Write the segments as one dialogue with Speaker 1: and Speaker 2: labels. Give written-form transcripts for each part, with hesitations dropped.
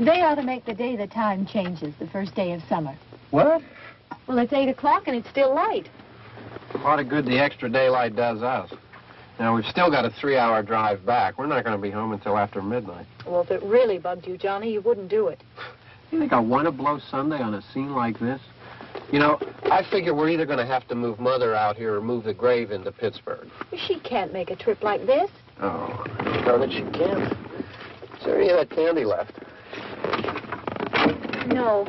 Speaker 1: They ought to make the day the time changes, the first day of summer.
Speaker 2: What?
Speaker 1: Well, it's 8 o'clock and it's still light.
Speaker 2: A lot of good the extra daylight does us. Now, we've still got a 3-hour drive back. We're not going to be home until after midnight.
Speaker 1: Well, if it really bugged you, Johnny, you wouldn't do it.
Speaker 2: You think I want to blow Sunday on a scene like this? You know, I figure we're either going to have to move Mother out here or move the grave into Pittsburgh.
Speaker 1: She can't make a trip like this.
Speaker 2: Oh, I don't know that she can. Is there any of that candy left?
Speaker 1: No.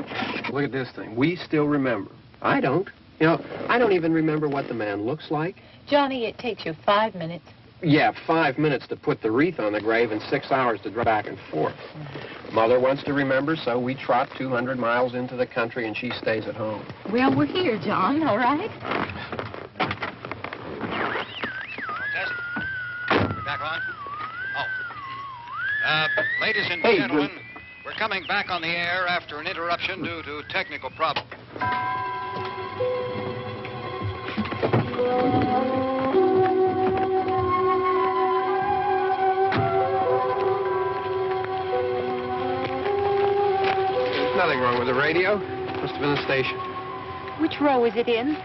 Speaker 2: Look at this thing. We still remember. I don't. You know, I don't even remember what the man looks like.
Speaker 1: Johnny, it takes you 5 minutes.
Speaker 2: Yeah, 5 minutes to put the wreath on the grave and 6 hours to drive back and forth. Mother wants to remember, so we trot 200 miles into the country and she stays at home.
Speaker 1: Well, we're here, John, all right?
Speaker 3: Test. We're back on? Oh. Ladies and gentlemen, we're coming back on the air after an interruption due to technical problems.
Speaker 2: There's nothing wrong with the radio. Must have been the station.
Speaker 1: Which row is it in?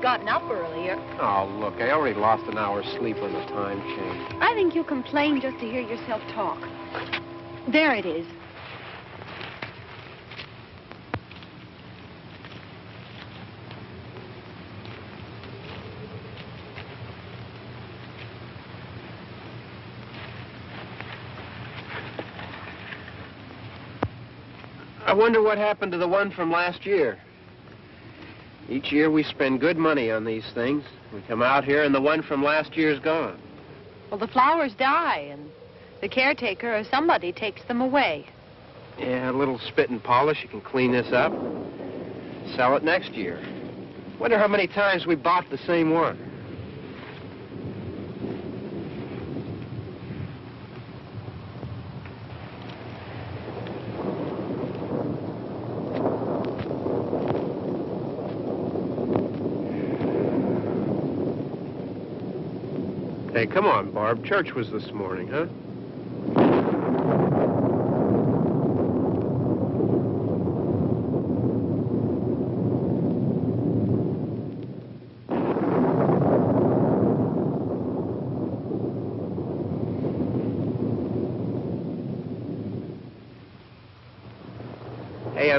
Speaker 4: Gotten up earlier.
Speaker 2: Oh, look, I already lost an hour's sleep when the time changed.
Speaker 4: I think you complain just to hear yourself talk. There it is.
Speaker 2: I wonder what happened to the one from last year. Each year we spend good money on these things. We come out here and the one from last year's gone.
Speaker 4: Well, the flowers die and the caretaker or somebody takes them away.
Speaker 2: Yeah, a little spit and polish. You can clean this up. Sell it next year. Wonder how many times we bought the same one. Hey, come on, Barb. Church was this morning, huh?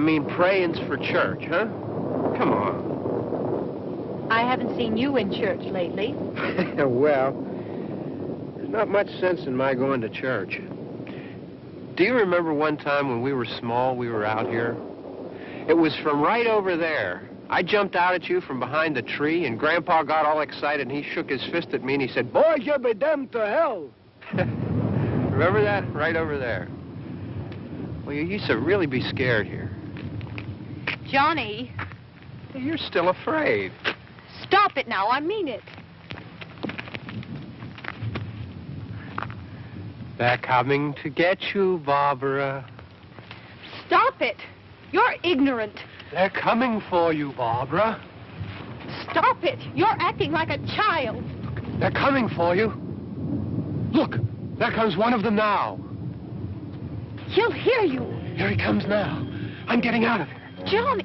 Speaker 2: I mean praying's for church, huh? Come on.
Speaker 4: I haven't seen you in church lately.
Speaker 2: Well, there's not much sense in my going to church. Do you remember one time when we were small, we were out here? It was from right over there. I jumped out at you from behind the tree, and Grandpa got all excited, and he shook his fist at me, and he said, "Boys, you'll be damned to hell." Remember that? Right over there. Well, you used to really be scared here.
Speaker 4: Johnny,
Speaker 2: You're still afraid.
Speaker 4: stop it now. I mean it.
Speaker 2: They're coming to get you, Barbara.
Speaker 4: Stop it. You're ignorant.
Speaker 2: They're coming for you, Barbara.
Speaker 4: Stop it. You're acting like a child.
Speaker 2: They're coming for you. Look, there comes one of them now.
Speaker 4: He'll hear you.
Speaker 2: Here he comes now. I'm getting out of here.
Speaker 4: Johnny.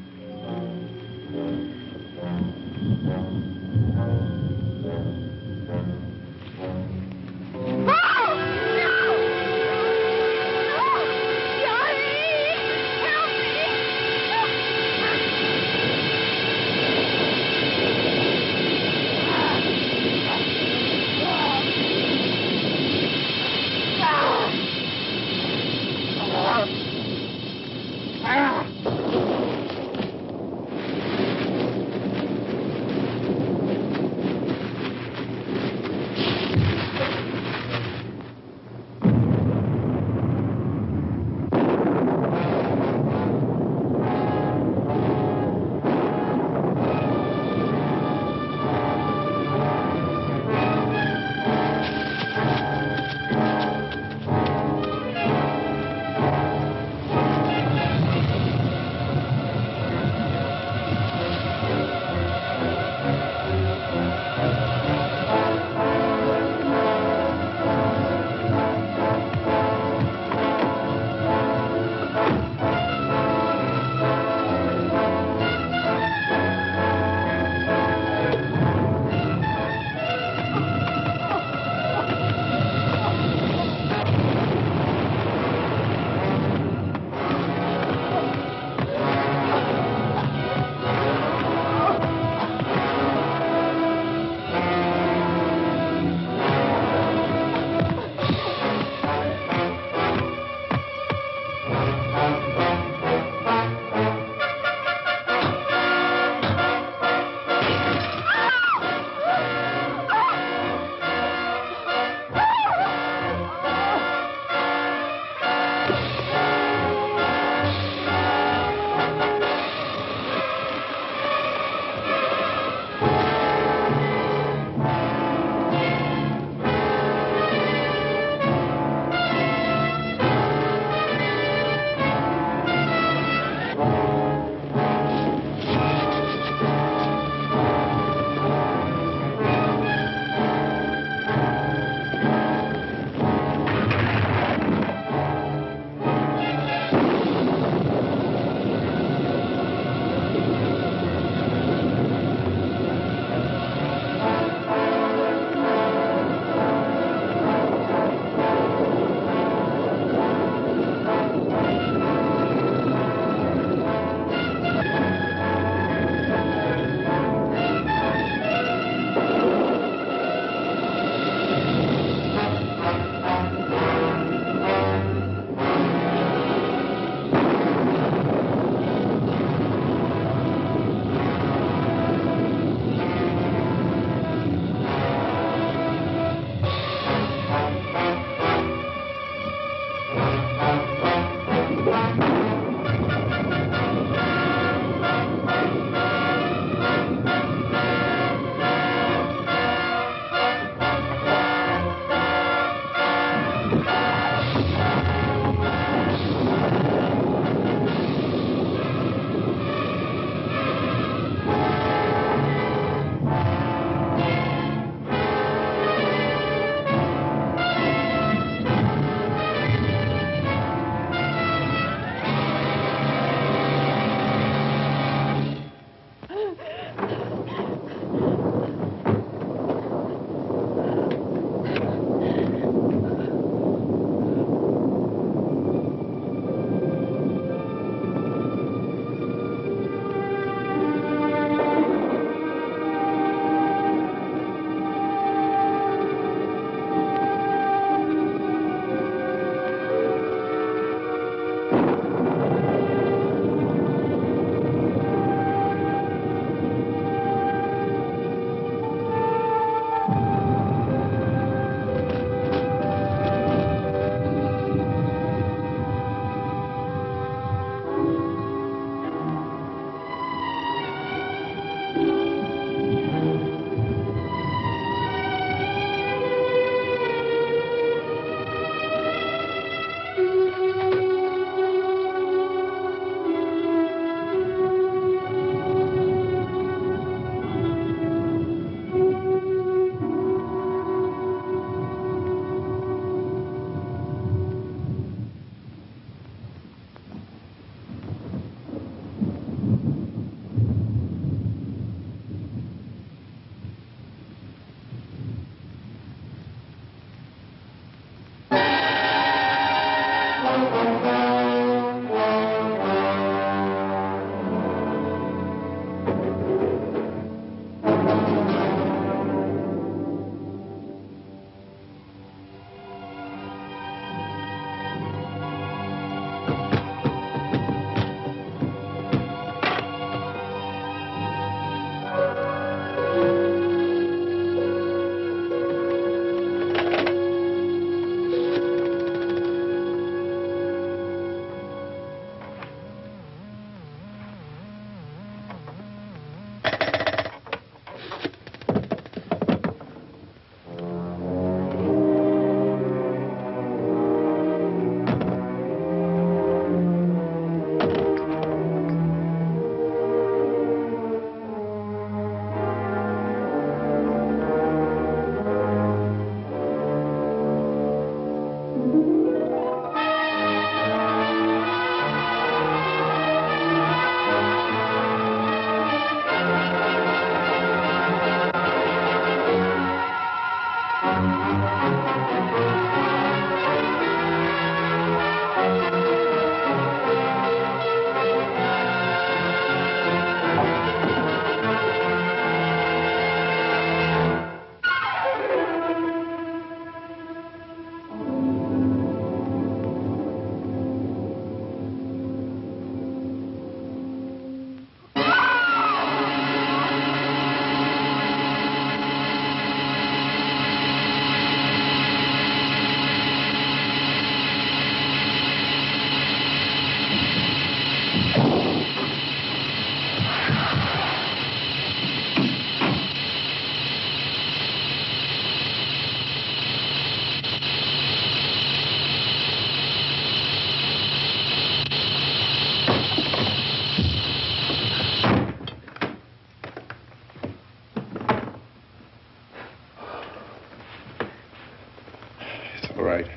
Speaker 5: right.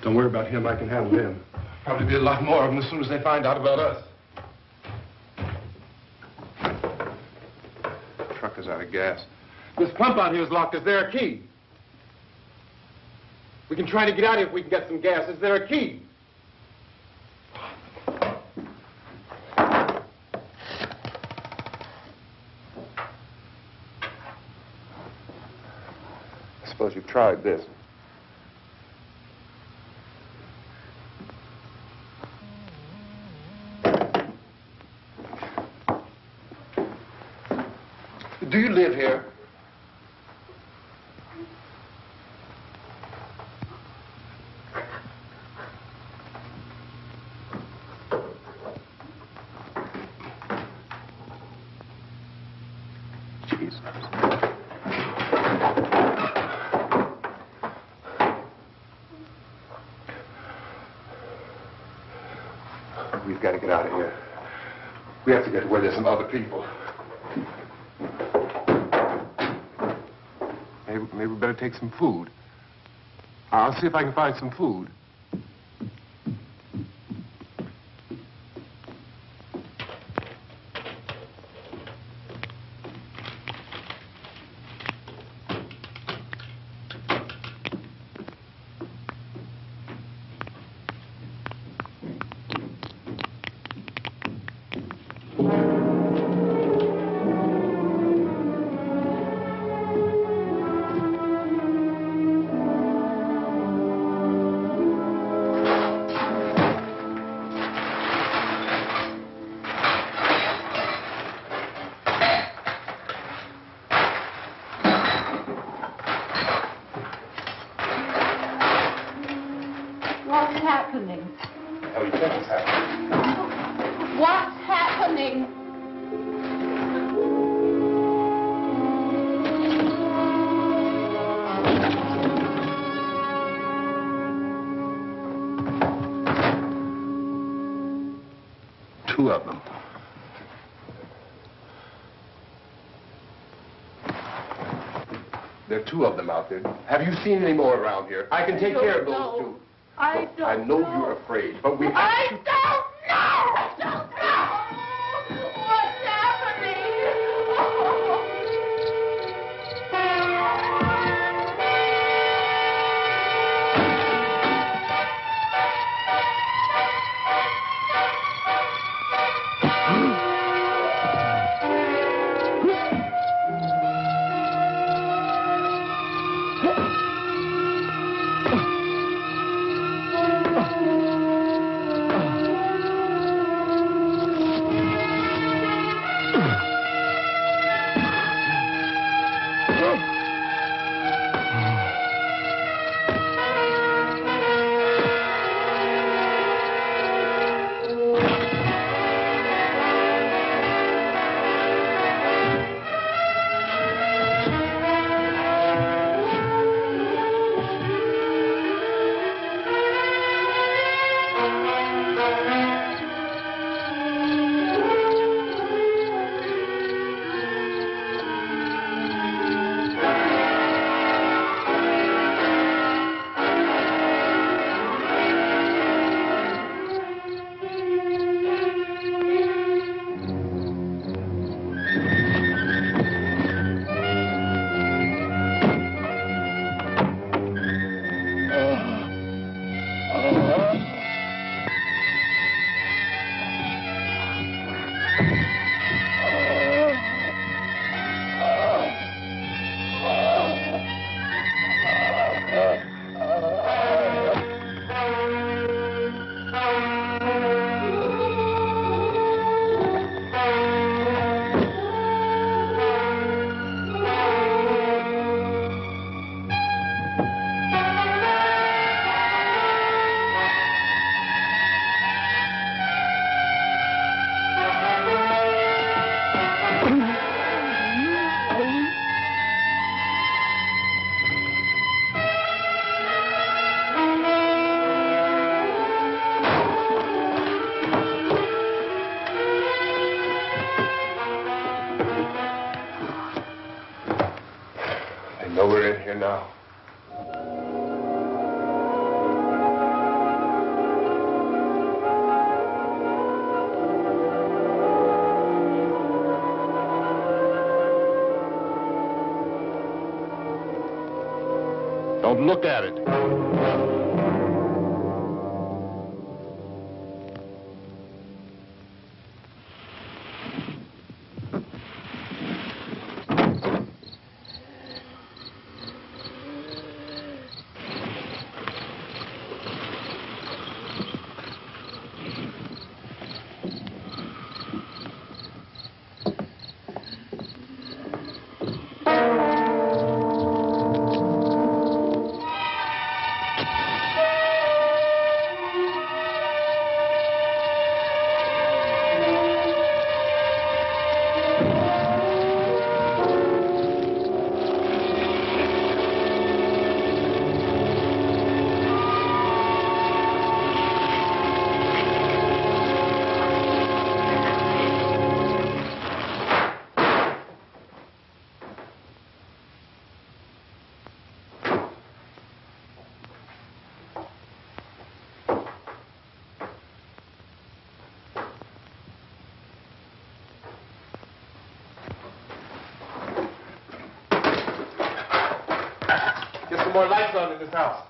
Speaker 5: Don't worry about him. I can handle him. Probably be a lot more of them as soon as they find out about us. The truck is out of gas. This pump out here is locked. Is there a key? We can try to get out here if we can get some gas. Is there a key? I suppose you've tried this. Do you live here? Jesus. We've got to get out of here. We have to get to where there's some other people. Maybe we better take some food. I'll see if I can find some food.
Speaker 1: What's happening?
Speaker 5: What do you think is happening?
Speaker 1: What's happening?
Speaker 5: Two of them. There are two of them out there. Have you seen any more around here? I can take care of those two.
Speaker 1: I don't
Speaker 5: I know
Speaker 1: know.
Speaker 5: you're afraid, but we have
Speaker 1: I
Speaker 5: to...
Speaker 1: don't know! I don't know! What's happening?
Speaker 5: here now.
Speaker 6: Don't look at it.
Speaker 5: Get some more lights on in this house.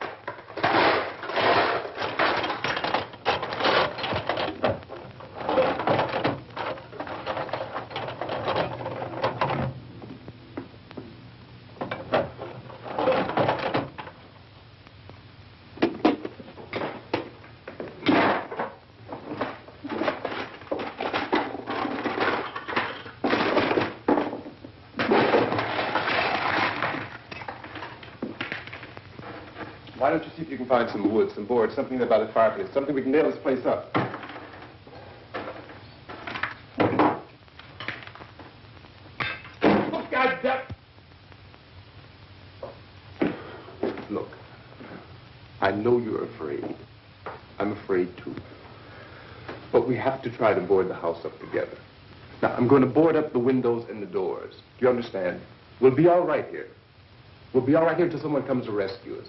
Speaker 5: Why don't you see if you can find some wood, some board, something about the fireplace, something we can nail this place up. Oh, God damn. Look, I know you're afraid. I'm afraid too. But we have to try to board the house up together. Now, I'm going to board up the windows and the doors. Do you understand? We'll be all right here. We'll be all right here until someone comes to rescue us.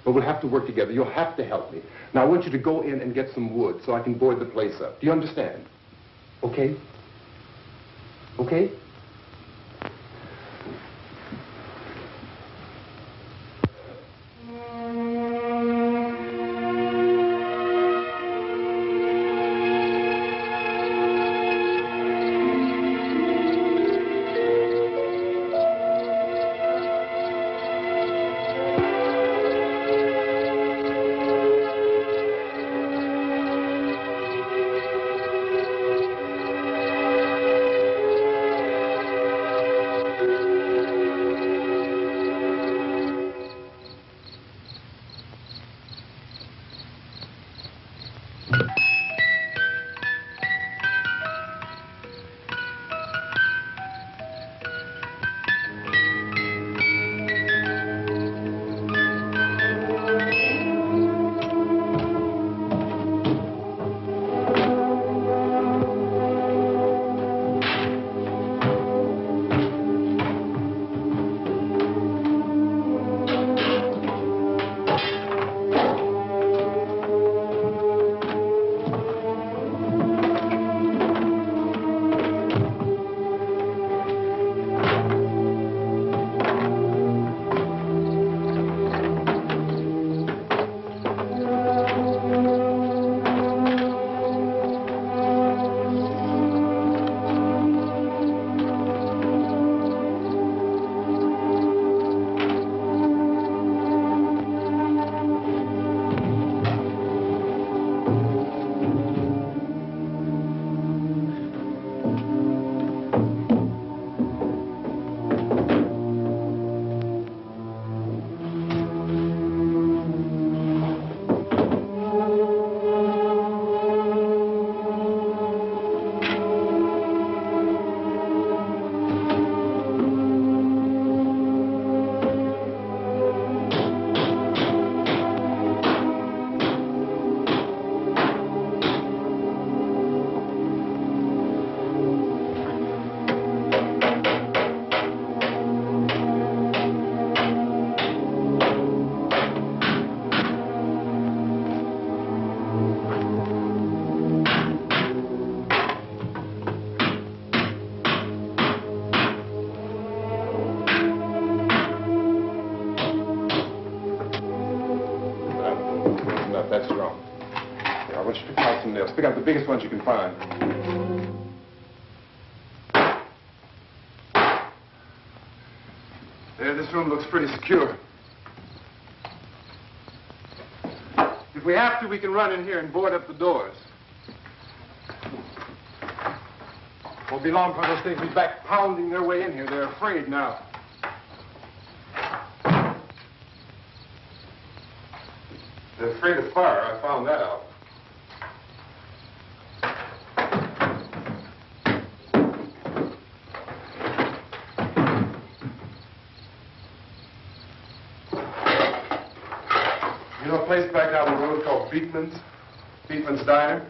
Speaker 5: But we'll have to work together. You'll have to help me. Now, I want you to go in and get some wood so I can board the place up. Do you understand? Okay? Okay? Let's pick up the biggest ones you can find. There, this room looks pretty secure. If we have to, we can run in here and board up the doors. Won't be long before those things be back pounding their way in here. They're afraid now. They're afraid of fire. I found that out. You know a place back down the road called Beekman's Diner?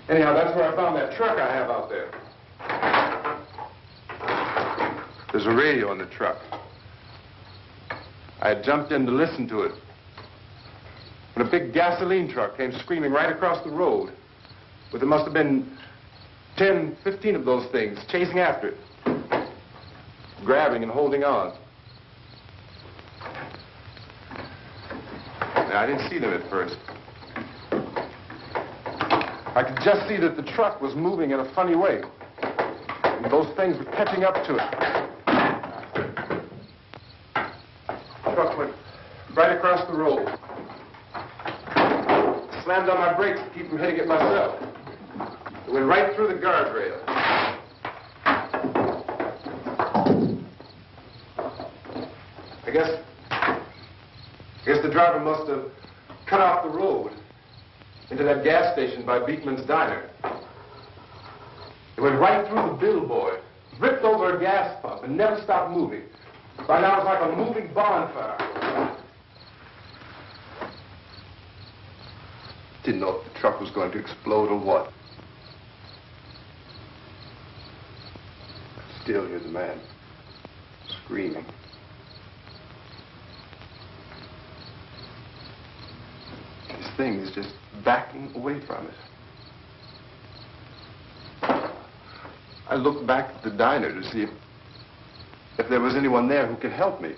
Speaker 5: Anyhow, that's where I found that truck I have out there. There's a radio in the truck. I had jumped in to listen to it when a big gasoline truck came screaming right across the road. But there must have been 10, 15 of those things chasing after it, grabbing and holding on. Now, I didn't see them at first. I could just see that the truck was moving in a funny way. And those things were catching up to it. The truck went right across the road. Slammed on my brakes to keep from hitting it myself. It went right through the guardrail. I guess the driver must have cut off the road into that gas station by Beekman's Diner. It went right through the billboard, ripped over a gas pump, and never stopped moving. By now, it was like a moving bonfire. Didn't know if the truck was going to explode or what. Still hear the man screaming. This thing is just backing away from it. I looked back at the diner to see if there was anyone there who could help me.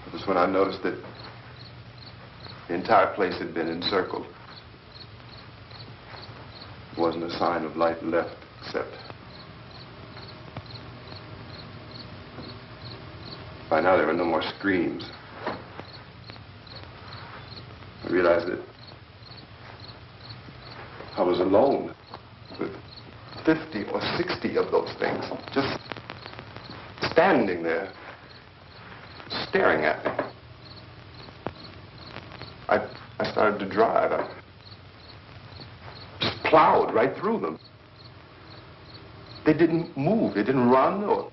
Speaker 5: It was when I noticed that the entire place had been encircled. There wasn't a sign of life left except by now there were no more screams. I realized that I was alone with 50 or 60 of those things, just standing there, staring at me. I started to drive. I just plowed right through them. They didn't move. They didn't run or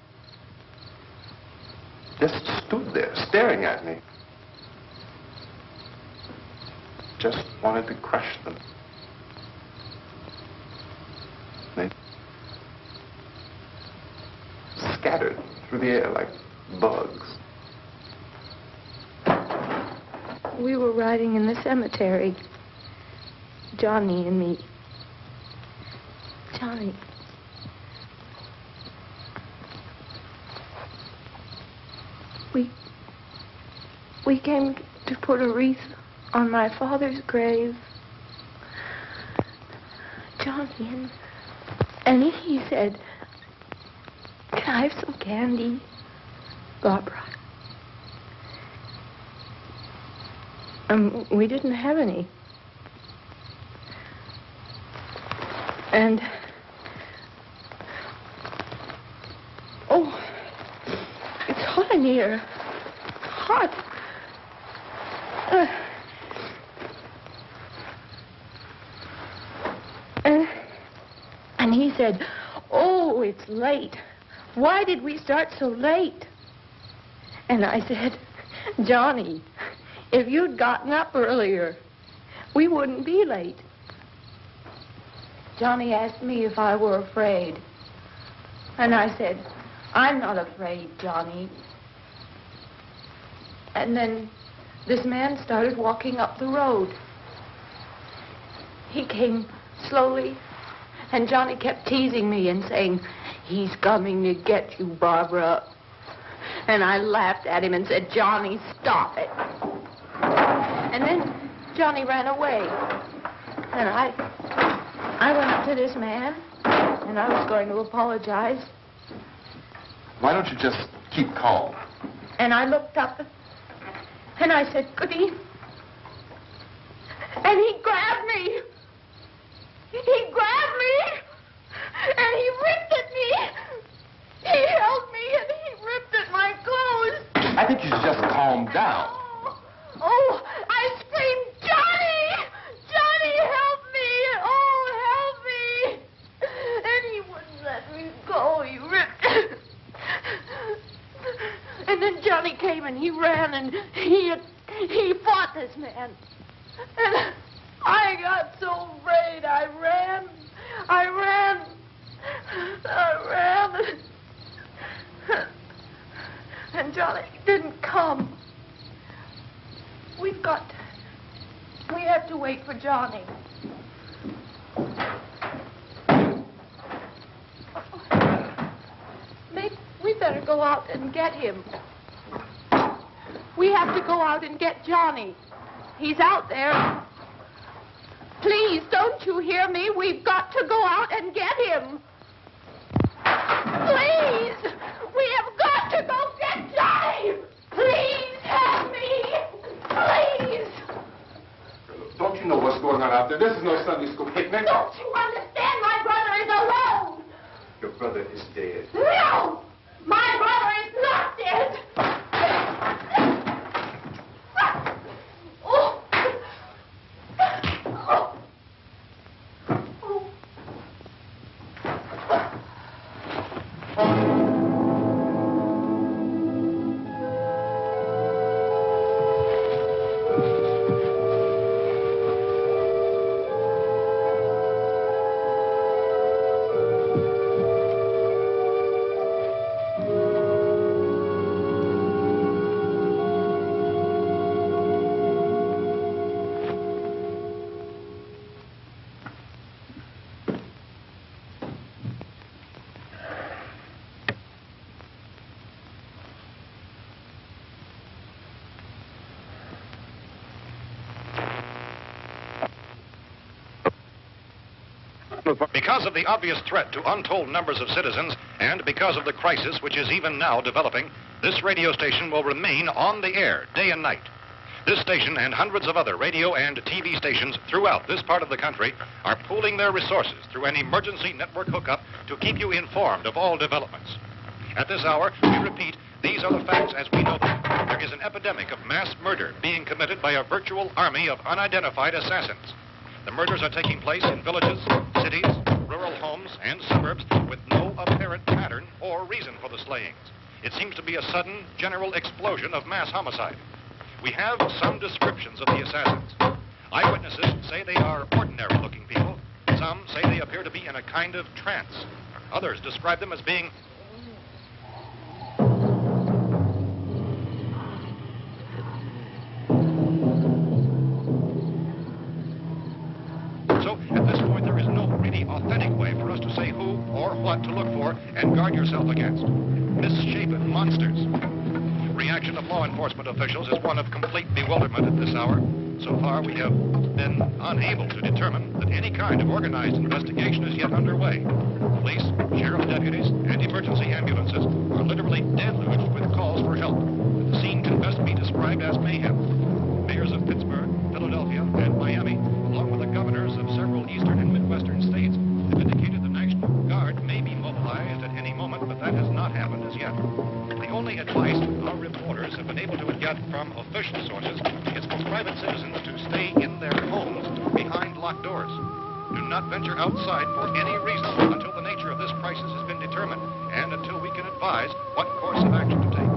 Speaker 5: just stood there, staring at me. Just wanted to crush them. They scattered through the air like bugs.
Speaker 7: We were riding in the cemetery, Johnny and me. Johnny. We came to put a wreath on my father's grave. Johnny, and he said, "Can I have some candy, Barbara?" We didn't have any. And, oh, it's hot in here. Hot. And he said, "Oh, it's late. Why did we start so late?" And I said, "Johnny, if you'd gotten up earlier, we wouldn't be late." Johnny asked me if I were afraid. And I said, "I'm not afraid, Johnny." And then this man started walking up the road. He came slowly, and Johnny kept teasing me and saying, "He's coming to get you, Barbara." And I laughed at him and said, Johnny, stop it. And then Johnny ran away. And I went up to this man, and I was going to apologize.
Speaker 6: Why don't you just keep calm?
Speaker 7: And I looked up, and I said, good evening. And he grabbed me. He grabbed me, and he ripped at me. He held me, and he ripped at my clothes.
Speaker 6: I think you should just calm down.
Speaker 7: Oh, I screamed, Johnny! Johnny, help me! Oh, help me! And he wouldn't let me go. He ripped. And then Johnny came and he ran and he fought this man. And I got so afraid. I ran. And Johnny didn't come. We have to wait for Johnny. We better go out and get him. We have to go out and get Johnny. He's out there. Please, don't you hear me? We've got to go out and get him. Please! We have got to go get Johnny! Please help me! Please!
Speaker 6: Don't you know what's going on out there? This is no Sunday school picnic.
Speaker 7: Don't you understand? My brother is alone!
Speaker 6: Your brother is dead.
Speaker 7: No! My brother is not dead! Oh.
Speaker 3: Because of the obvious threat to untold numbers of citizens, and because of the crisis which is even now developing, this radio station will remain on the air day and night. This station and hundreds of other radio and TV stations throughout this part of the country are pooling their resources through an emergency network hookup to keep you informed of all developments. At this hour, we repeat, these are the facts as we know them. There is an epidemic of mass murder being committed by a virtual army of unidentified assassins. The murders are taking place in villages, cities, rural homes, and suburbs with no apparent pattern or reason for the slayings. It seems to be a sudden, general explosion of mass homicide. We have some descriptions of the assassins. Eyewitnesses say they are ordinary-looking people. Some say they appear to be in a kind of trance. Others describe them as being at this point, there is no really authentic way for us to say who or what to look for and guard yourself against. Misshapen monsters. Reaction of law enforcement officials is one of complete bewilderment at this hour. So far, we have been unable to determine that any kind of organized investigation is yet underway. Police, sheriff deputies, and emergency ambulances are literally deluged with calls for help. The scene can best be described as mayhem. Mayors of Pittsburgh, Philadelphia, and Miami, along with the governors of several eastern and midwestern states, have indicated the National Guard may be mobilized at any moment, but that has not happened as yet. The only advice our reporters have been able to get from official sources is for private citizens to stay in their homes behind locked doors. Do not venture outside for any reason until the nature of this crisis has been determined and until we can advise what course of action to take.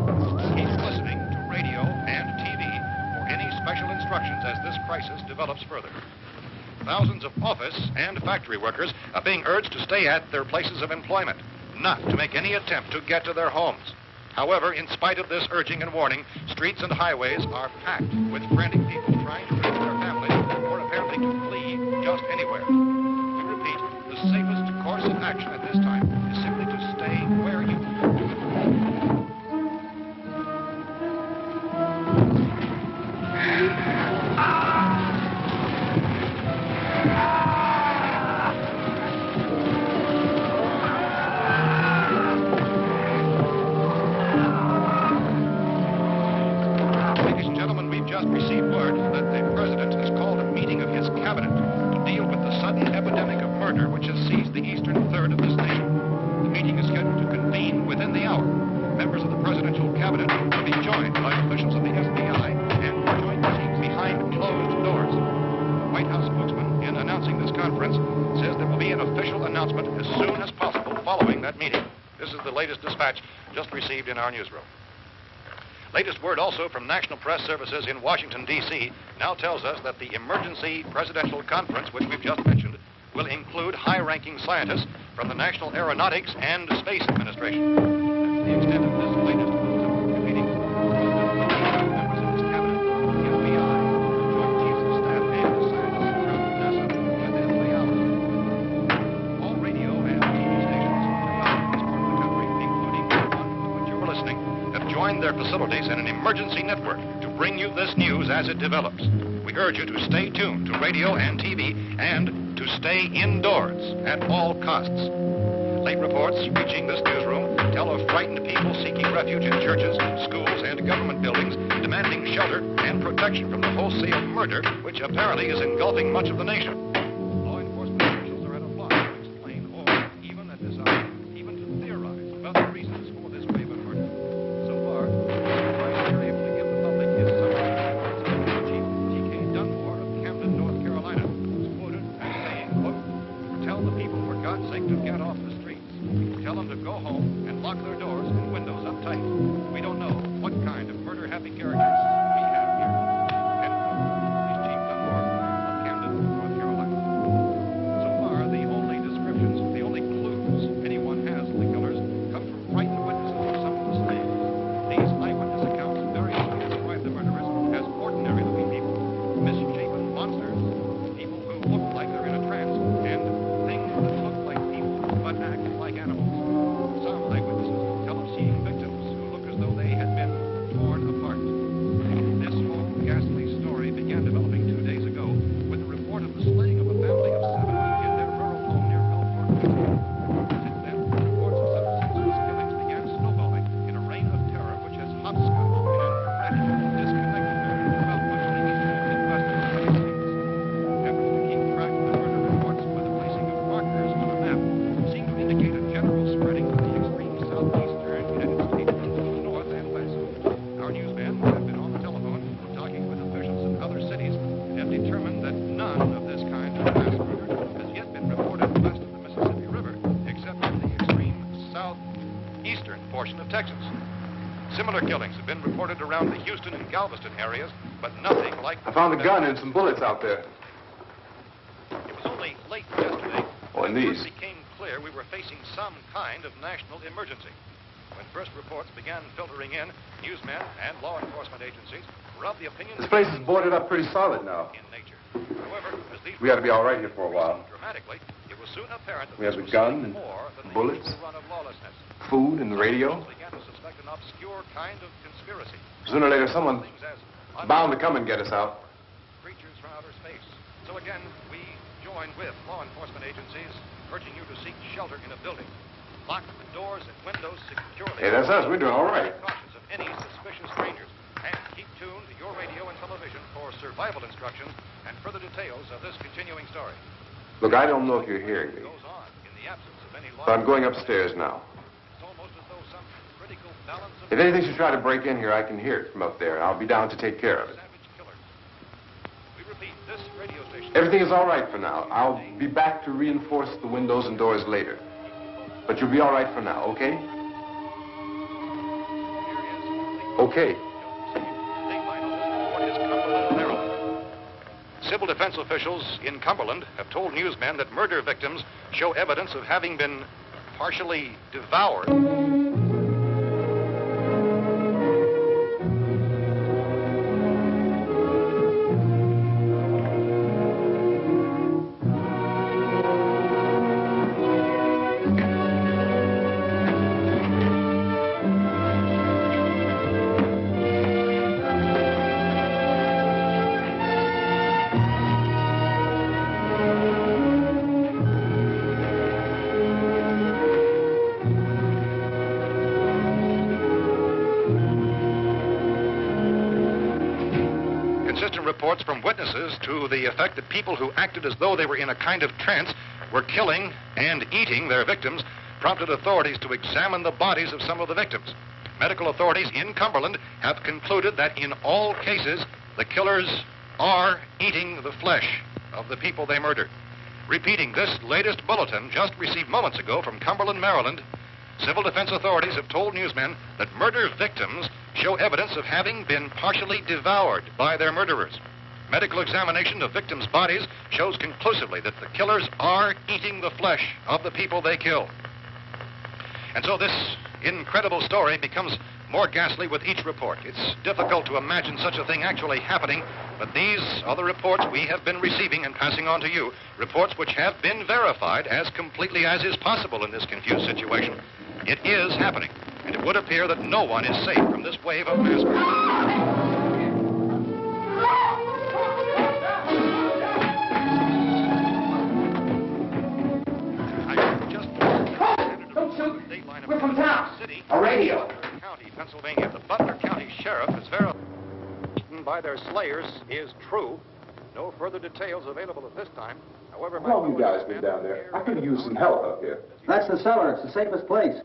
Speaker 3: Keep listening to radio and TV for any special instructions as this crisis develops further. Thousands of office and factory workers are being urged to stay at their places of employment, not to make any attempt to get to their homes. However, in spite of this urging and warning, streets and highways are packed with frantic people trying to reach their families or apparently to flee just anywhere. We repeat, the safest course of action at this time is simply to stay where you are. Ladies and gentlemen, we've just received word that the president has called a meeting of his cabinet to deal with the sudden epidemic of murder which has seized the eastern third of this nation. The meeting is scheduled to convene within the hour. Members of the presidential cabinet will be joined by officials of the FBI and joint teams behind closed doors. The White House spokesman, in announcing this conference, says there will be an official announcement as soon as possible following that meeting. This is the latest dispatch just received in our newsroom. Latest word also from National Press Services in Washington, D.C. now tells us that the emergency presidential conference, which we've just mentioned, will include high-ranking scientists from the National Aeronautics and Space Administration. That's the extent of this latest meeting. Members of this cabinet, the FBI, joint chiefs of staff, and scientists from NASA within the hour. All radio and TV stations throughout this part of the country, including the one to which you're listening, have joined their facilities in an emergency network to bring you this news as it develops. We urge you to stay tuned to radio and TV and to stay indoors at all costs. Late reports reaching this newsroom tell of frightened people seeking refuge in churches, schools, and government buildings, demanding shelter and protection from the wholesale murder which apparently is engulfing much of the nation. Law enforcement officials are at a loss to explain or, even at this hour, even to theorize about the reasons for this wave of murder. So far, the advice they're able to give the public is summary. Chief T.K. Dunmore of Camden, North Carolina, is quoted as saying, quote, "Tell the people, for God's sake, to get off the streets. Tell them to go home and lock their doors and windows up tight. We don't know what kind of murder-happy characters we have here." End quote. This Chief Dunmore of Camden, North Carolina. So far, the only descriptions, the only clues anyone has of the killers come from frightened witnesses of some of the slaves. These eyewitness accounts variously describe the murderers as ordinary-looking people, misshapen monsters, people who look like they're in a trance, and things that look like people but act like animals. Some eyewitnesses tell of seeing victims who look as though they had been torn apart. This whole ghastly story began developing 2 days ago with the report of the slaying of a family of 7 in their rural home near Belfort. Since then, reports of such senseless killings began snowballing in a reign of terror which has hopscotched and erratic, disconnected throughout much of the eastern and western United States. Efforts to keep track of the murder reports with the placing of markers on a map seem to indicate a general spreading of the extreme southeastern United States into the north and west. Our newsmen have been on the telephone talking with officials in other cities and have determined that none of this kind of mass murder has yet been reported west of the Mississippi River, except in the extreme southeastern portion of Texas. Similar killings have been reported around the Houston and Galveston areas, but nothing like...
Speaker 5: I found a gun and some bullets out there.
Speaker 3: It was only late yesterday
Speaker 5: Oh, and
Speaker 3: when it
Speaker 5: these.
Speaker 3: first became clear we were facing some kind of national emergency. When first reports began filtering in, newsmen and law enforcement agencies were of the opinion
Speaker 5: This place is boarded up pretty solid now.
Speaker 3: in nature. However, as these
Speaker 5: We ought to be all right here for a while.
Speaker 3: dramatically, it was soon apparent that
Speaker 5: We have
Speaker 3: this
Speaker 5: the
Speaker 3: was
Speaker 5: gun
Speaker 3: something
Speaker 5: and
Speaker 3: more than
Speaker 5: bullets.
Speaker 3: the usual run of lawlessness.
Speaker 5: Food and the radio.
Speaker 3: Some began to suspect an obscure kind of conspiracy.
Speaker 5: Sooner or later, someone's
Speaker 3: Things as
Speaker 5: bound to come and get us out.
Speaker 3: creatures from outer space. So again, we joined with law enforcement agencies, urging you to seek shelter in a building. Lock the doors and windows securely.
Speaker 5: Hey, that's us. We're doing all right.
Speaker 3: Be cautious of any suspicious strangers. And keep tuned to your radio and television for survival instructions and further details of this continuing story.
Speaker 5: Look, I don't know if you're hearing me,
Speaker 3: It goes on in the absence of any law.
Speaker 5: but I'm going upstairs now.
Speaker 3: It's almost as though some critical balance of
Speaker 5: If anything should try to break in here, I can hear it from up there. I'll be down to take care of it.
Speaker 3: savage killers. We repeat, this radio station...
Speaker 5: Everything is all right for now. I'll be back to reinforce the windows and doors later. But you'll be all right for now, okay? Okay.
Speaker 3: Civil defense officials in Cumberland have told newsmen that murder victims show evidence of having been partially devoured. inconsistent reports from witnesses to the effect that people who acted as though they were in a kind of trance were killing and eating their victims prompted authorities to examine the bodies of some of the victims. Medical authorities in Cumberland have concluded that in all cases, the killers are eating the flesh of the people they murdered. Repeating this latest bulletin just received moments ago from Cumberland, Maryland, civil defense authorities have told newsmen that murder victims show evidence of having been partially devoured by their murderers. Medical examination of victims' bodies shows conclusively that the killers are eating the flesh of the people they kill. And so this incredible story becomes more ghastly with each report. It's difficult to imagine such a thing actually happening, but these are the reports we have been receiving and passing on to you, reports which have been verified as completely as is possible in this confused situation. It is happening, and it would appear that no one is safe from this wave of mass murder.
Speaker 8: We're from town. A radio.
Speaker 3: County, Pennsylvania. The Butler County Sheriff is verified by their slayers is true. No further details available at this time. However,
Speaker 6: How long you guys been down there? I could use some help up here.
Speaker 8: That's the cellar. It's the safest place.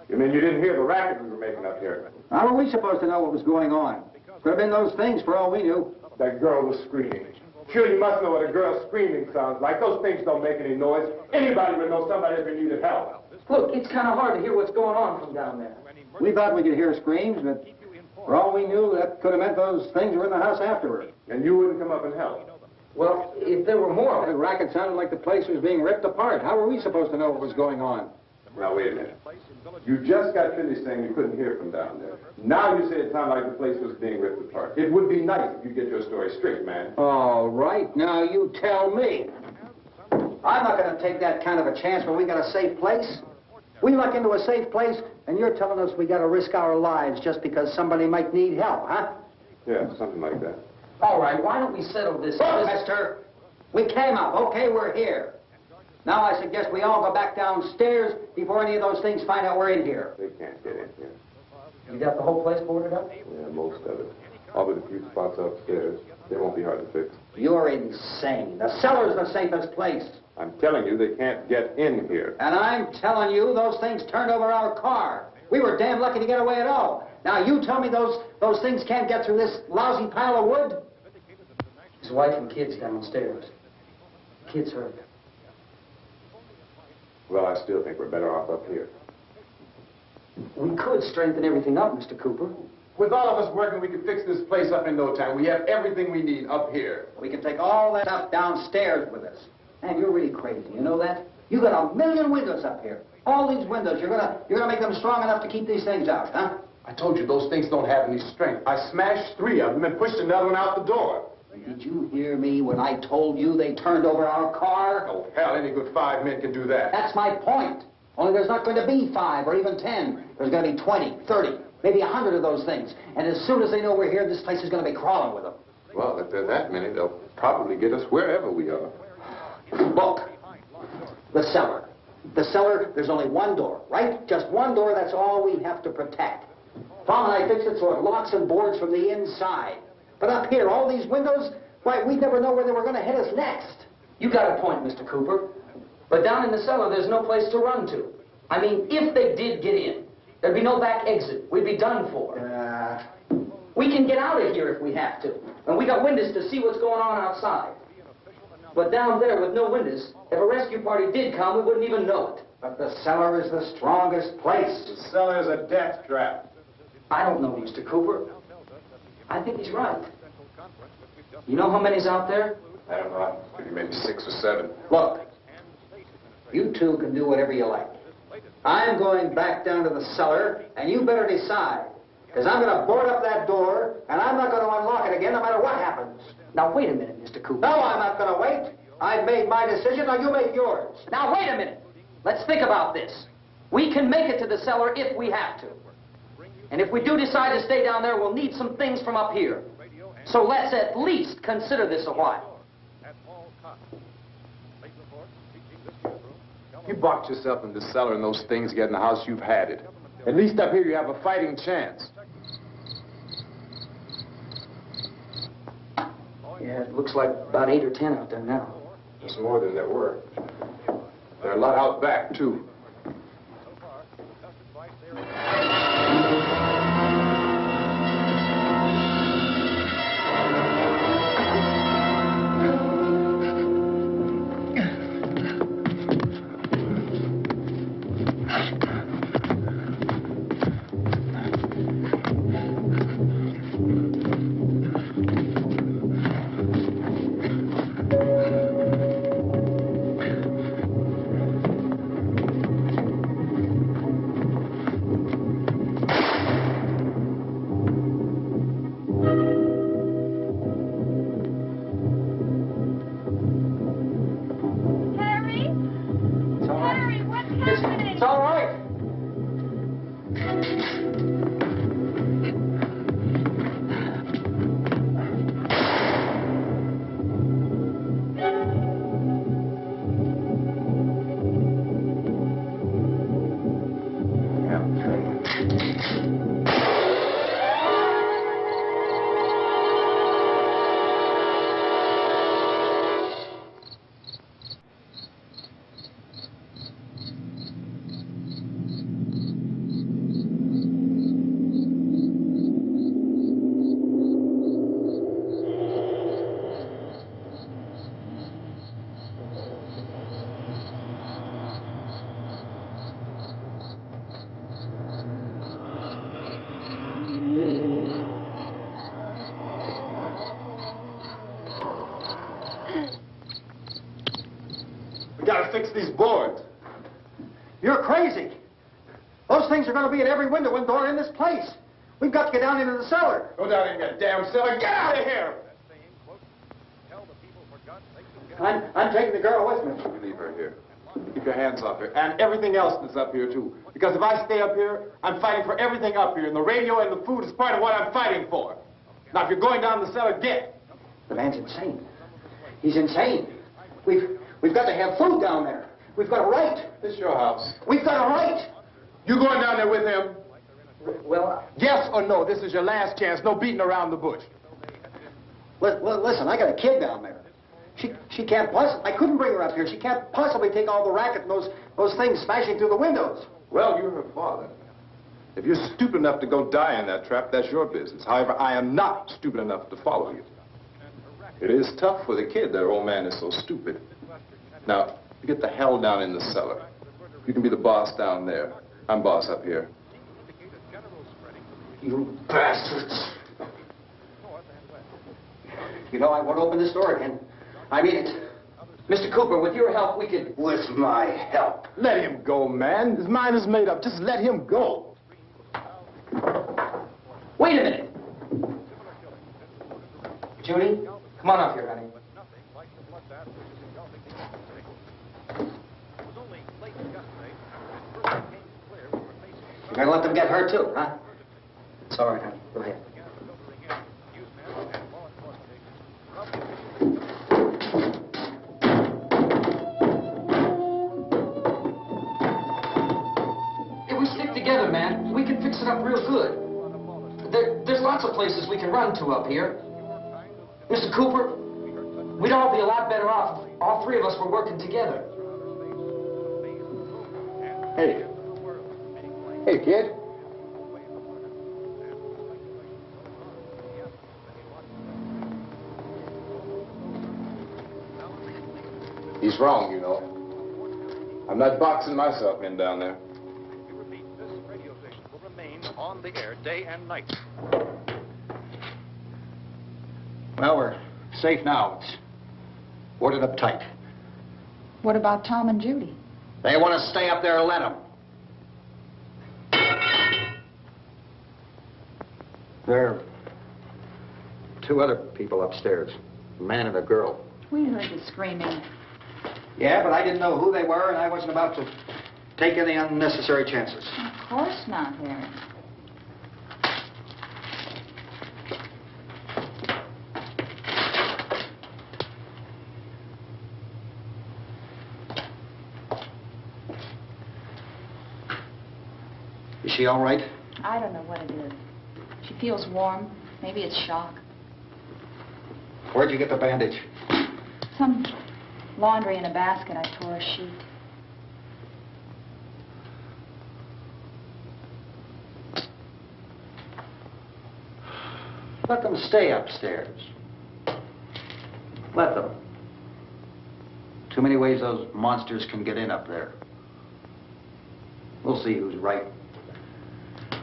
Speaker 6: You mean you didn't hear the racket we were making up here?
Speaker 8: How were we supposed to know what was going on? Could have been those things for all we knew.
Speaker 6: That girl was screaming. Sure, you must know what a girl screaming sounds like. Those things don't make any noise. Anybody would know somebody ever needed help.
Speaker 9: Look, it's kind of hard to hear what's going on from down there.
Speaker 8: We thought we could hear screams, but for all we knew, that could have meant those things were in the house afterward.
Speaker 6: And you wouldn't come up and help?
Speaker 9: Well, if there were more...
Speaker 8: The racket sounded like the place was being ripped apart. How were we supposed to know what was going on?
Speaker 6: Now, wait a minute. You just got finished saying you couldn't hear from down there. Now you say it sounded like the place was being ripped apart. It would be nice if you get your story straight, man.
Speaker 8: All right, now you tell me. I'm not going to take that kind of a chance when we got a safe place. We luck into a safe place, and you're telling us we got to risk our lives just because somebody might need help, huh?
Speaker 6: Yeah, something like that.
Speaker 9: All right, why don't we settle this?
Speaker 8: Look, mister, we came up. Okay, we're here. Now I suggest we all go back downstairs before any of those things find out we're in here.
Speaker 6: They can't get in here.
Speaker 9: You got the whole place boarded up?
Speaker 6: Yeah, most of it. All but a few spots upstairs. They won't be hard to fix.
Speaker 8: You're insane. The cellar's the safest place.
Speaker 6: I'm telling you, they can't get in here.
Speaker 8: And I'm telling you, those things turned over our car. We were damn lucky to get away at all. Now, you tell me those things can't get through this lousy pile of wood?
Speaker 9: His wife and kids downstairs. Kids hurt.
Speaker 6: Well, I still think we're better off up here.
Speaker 9: We could strengthen everything up, Mr. Cooper.
Speaker 6: With all of us working, we could fix this place up in no time. We have everything we need up here.
Speaker 8: We can take all that stuff downstairs with us. Man, you're really crazy. You know that? You got 1 million windows up here. All these windows, you're gonna make them strong enough to keep these things out, huh?
Speaker 6: I told you those things don't have any strength. I smashed 3 of them and pushed another one out the door.
Speaker 8: Did you hear me when I told you they turned over our car?
Speaker 6: Oh, hell, any good 5 men can do that.
Speaker 8: That's my point. Only there's not going to be 5 or even 10. There's going to be 20, 30, maybe 100 of those things. And as soon as they know we're here, this place is going to be crawling with them.
Speaker 6: Well, if there are that many, they'll probably get us wherever we are.
Speaker 8: Look, the cellar. The cellar, there's only one door, right? Just one door, that's all we have to protect. Tom and I fixed it so it locks and boards from the inside. But up here, all these windows, why, we'd never know where they were going to hit us next.
Speaker 9: You got a point, Mr. Cooper. But down in the cellar, there's no place to run to. I mean, if they did get in, there'd be no back exit. We'd be done for. We can get out of here if we have to. And we got windows to see what's going on outside. But down there with no windows, if a rescue party did come, we wouldn't even know it.
Speaker 8: But the cellar is the strongest place.
Speaker 6: The cellar is a death trap.
Speaker 9: I don't know, Mr. Cooper. I think he's right. You know how many's out there?
Speaker 6: I don't know. Maybe 6 or 7.
Speaker 8: Look, you two can do whatever you like. I'm going back down to the cellar, and you better decide. Because I'm going to board up that door, and I'm not going to unlock it again no matter what happens.
Speaker 9: Now, wait a minute, Mr. Cooper.
Speaker 8: No, I'm not going to wait. I've made my decision, now you make yours.
Speaker 9: Now, wait a minute. Let's think about this. We can make it to the cellar if we have to. And if we do decide to stay down there, we'll need some things from up here. So let's at least consider this a while.
Speaker 6: You boxed yourself in the cellar and those things get in the house, you've had it. At least up here you have a fighting chance.
Speaker 9: Yeah, it looks like about 8 or 10 out there now.
Speaker 6: There's more than there were. There are a lot out back, too.
Speaker 9: It's all right.
Speaker 6: We gotta fix these boards.
Speaker 8: You're crazy. Those things are going to be at every window and door in this place. We've got to get down into the cellar.
Speaker 6: Go down in that damn cellar. Get out of here!
Speaker 8: I'm taking the girl with me.
Speaker 6: You leave her here. Keep your hands off her. And everything else that's up here, too. Because if I stay up here, I'm fighting for everything up here. And the radio and the food is part of what I'm fighting for. Now, if you're going down the cellar, get.
Speaker 8: The man's insane. He's insane. We've got to have food down there. We've got a right.
Speaker 6: This is your house.
Speaker 8: We've got a right.
Speaker 6: You going down there with him?
Speaker 8: Well,
Speaker 6: Yes or no? This is your last chance. No beating around the bush.
Speaker 8: listen, I got a kid down there. She can't possibly, I couldn't bring her up here. She can't possibly take all the racket and those things smashing through the windows.
Speaker 6: Well, you're her father. If you're stupid enough to go die in that trap, that's your business. However, I am not stupid enough to follow you. It is tough for the kid that old man is so stupid. Now, you get the hell down in the cellar. You can be the boss down there. I'm boss up here.
Speaker 8: You bastards. You know, I won't open this door again. I mean it.
Speaker 9: Mr. Cooper, with your help, we could...
Speaker 8: With my help.
Speaker 6: Let him go, man. His mind is made up. Just let him go.
Speaker 9: Wait a minute. Judy, come on up here, honey.
Speaker 8: You're going to let them get hurt, too, huh? It's all right, honey. Go ahead.
Speaker 9: If we stick together, man, we can fix it up real good. There's lots of places we can run to up here. Mr. Cooper, we'd all be a lot better off if all three of us were working together.
Speaker 6: Hey. Hey, kid. He's wrong, you know. I'm not boxing myself in down there.
Speaker 3: We repeat, this radio station will remain on the air day and night.
Speaker 8: Well, we're safe now. It's boarded up tight.
Speaker 10: What about Tom and Judy?
Speaker 8: They want to stay up there, let them. There are two other people upstairs, a man and a girl.
Speaker 10: We heard the screaming.
Speaker 8: Yeah, but I didn't know who they were, and I wasn't about to take any unnecessary chances.
Speaker 10: Of course not, Harry.
Speaker 8: Is she all right?
Speaker 10: I don't know what it is. She feels warm. Maybe it's shock.
Speaker 8: Where'd you get the bandage?
Speaker 10: Some laundry in a basket. I tore a sheet.
Speaker 8: Let them stay upstairs. Let them. Too many ways those monsters can get in up there. We'll see who's right.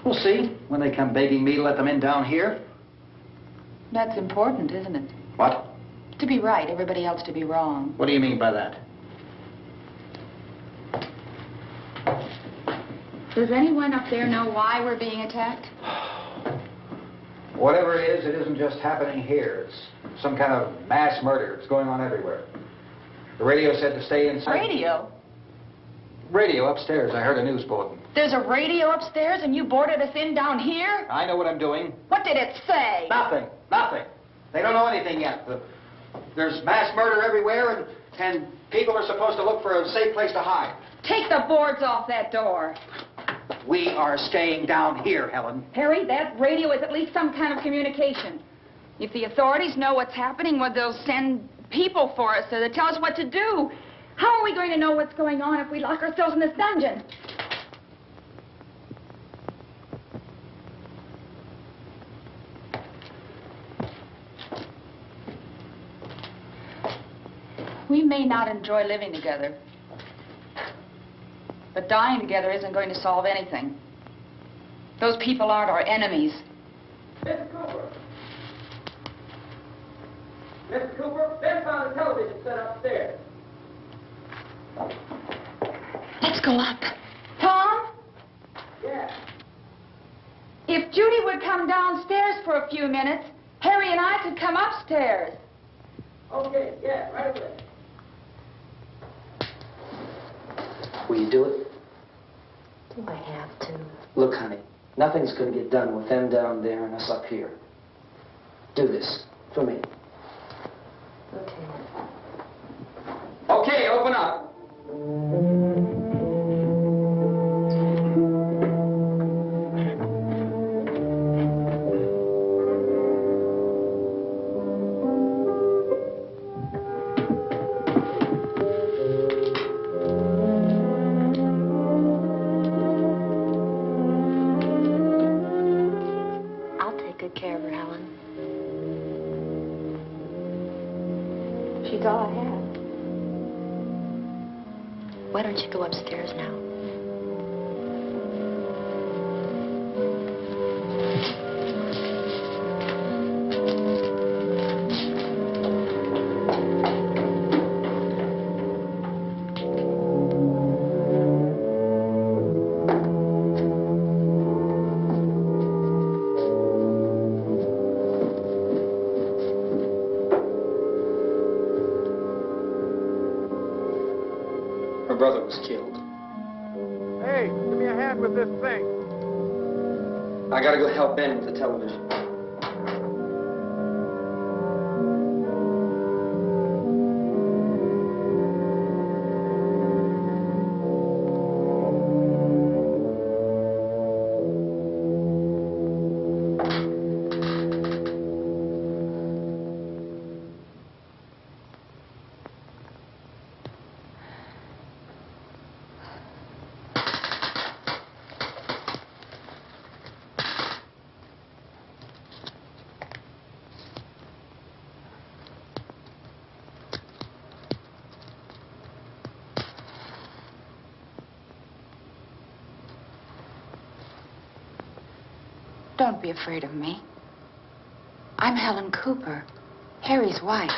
Speaker 8: We'll see when they come begging me to let them in down here.
Speaker 10: That's important, isn't it?
Speaker 8: What?
Speaker 10: To be right, everybody else to be wrong.
Speaker 8: What do you mean by that?
Speaker 10: Does anyone up there know why we're being attacked?
Speaker 8: Whatever it isn't just happening here. It's some kind of mass murder. It's going on everywhere. The radio said to stay inside.
Speaker 10: Radio?
Speaker 8: Radio upstairs. I heard a news bulletin.
Speaker 10: There's a radio upstairs and you boarded us in down here?
Speaker 8: I know what I'm doing.
Speaker 10: What did it say?
Speaker 8: Nothing. Nothing. They don't know anything yet. There's mass murder everywhere, and people are supposed to look for a safe place to hide.
Speaker 10: Take the boards off that door.
Speaker 8: We are staying down here, Helen.
Speaker 10: Harry, that radio is at least some kind of communication. If the authorities know what's happening, well, they'll send people for us so they'll tell us what to do. How are we going to know what's going on if we lock ourselves in this dungeon? We may not enjoy living together, but dying together isn't going to solve anything. Those people aren't our enemies.
Speaker 9: Mr. Cooper! Mr. Cooper, Ben found a television set upstairs.
Speaker 7: Let's go up.
Speaker 10: Tom?
Speaker 9: Yeah.
Speaker 10: If Judy would come downstairs for a few minutes, Harry and I could come upstairs.
Speaker 9: Okay, yeah, right away.
Speaker 8: Will you do it?
Speaker 7: Do I have to?
Speaker 9: Look, honey, nothing's going to get done with them down there and us up here. Do this for me.
Speaker 7: Okay.
Speaker 9: Okay, open up.
Speaker 7: I'll take good care of her, Helen. She's all I have. Why don't you go upstairs now?
Speaker 9: Her brother was killed.
Speaker 2: Hey, give me a hand with this thing.
Speaker 9: I gotta go help Ben with the television.
Speaker 10: Don't be afraid of me. I'm Helen Cooper, Harry's wife.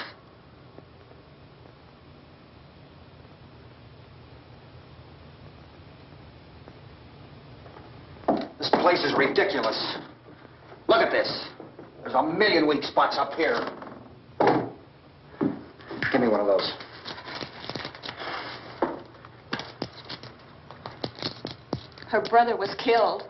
Speaker 8: This place is ridiculous. Look at this. There's a million weak spots up here. Give me one of those.
Speaker 10: Her brother was killed.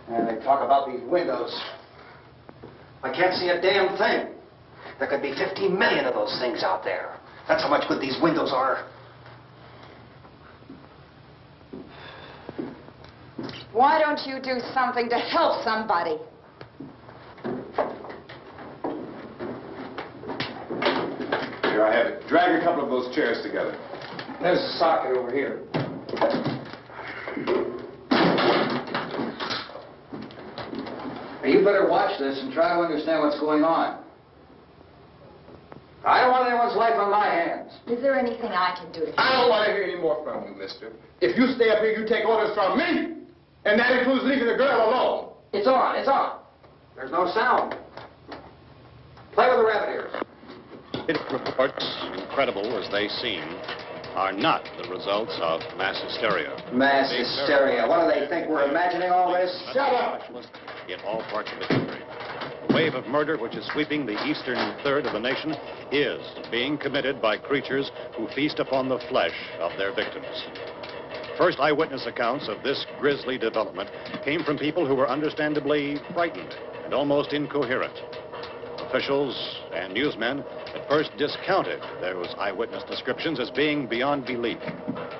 Speaker 8: And they talk about these windows. I can't see a damn thing. There could be 15 million of those things out there. That's how much good these windows are.
Speaker 10: Why don't you do something to help somebody?
Speaker 6: Here, I have it. Drag a couple of those chairs together.
Speaker 9: There's a socket over here. You better watch this and try to understand what's going on. I don't want anyone's life on my hands.
Speaker 10: Is there anything I can do to help?
Speaker 6: I don't want to hear any more from you, mister. If you stay up here, you take orders from me. And that includes leaving the girl alone.
Speaker 9: It's on, it's on. There's no sound. Play with the rabbit ears.
Speaker 3: Reports, incredible as they seem, are not the results of mass hysteria.
Speaker 8: Mass hysteria. What do they think? We're imagining all this?
Speaker 3: Shut up! In all parts of the country. The wave of murder which is sweeping the eastern third of the nation is being committed by creatures who feast upon the flesh of their victims. First eyewitness accounts of this grisly development came from people who were understandably frightened and almost incoherent. Officials and newsmen at first discounted those eyewitness descriptions as being beyond belief.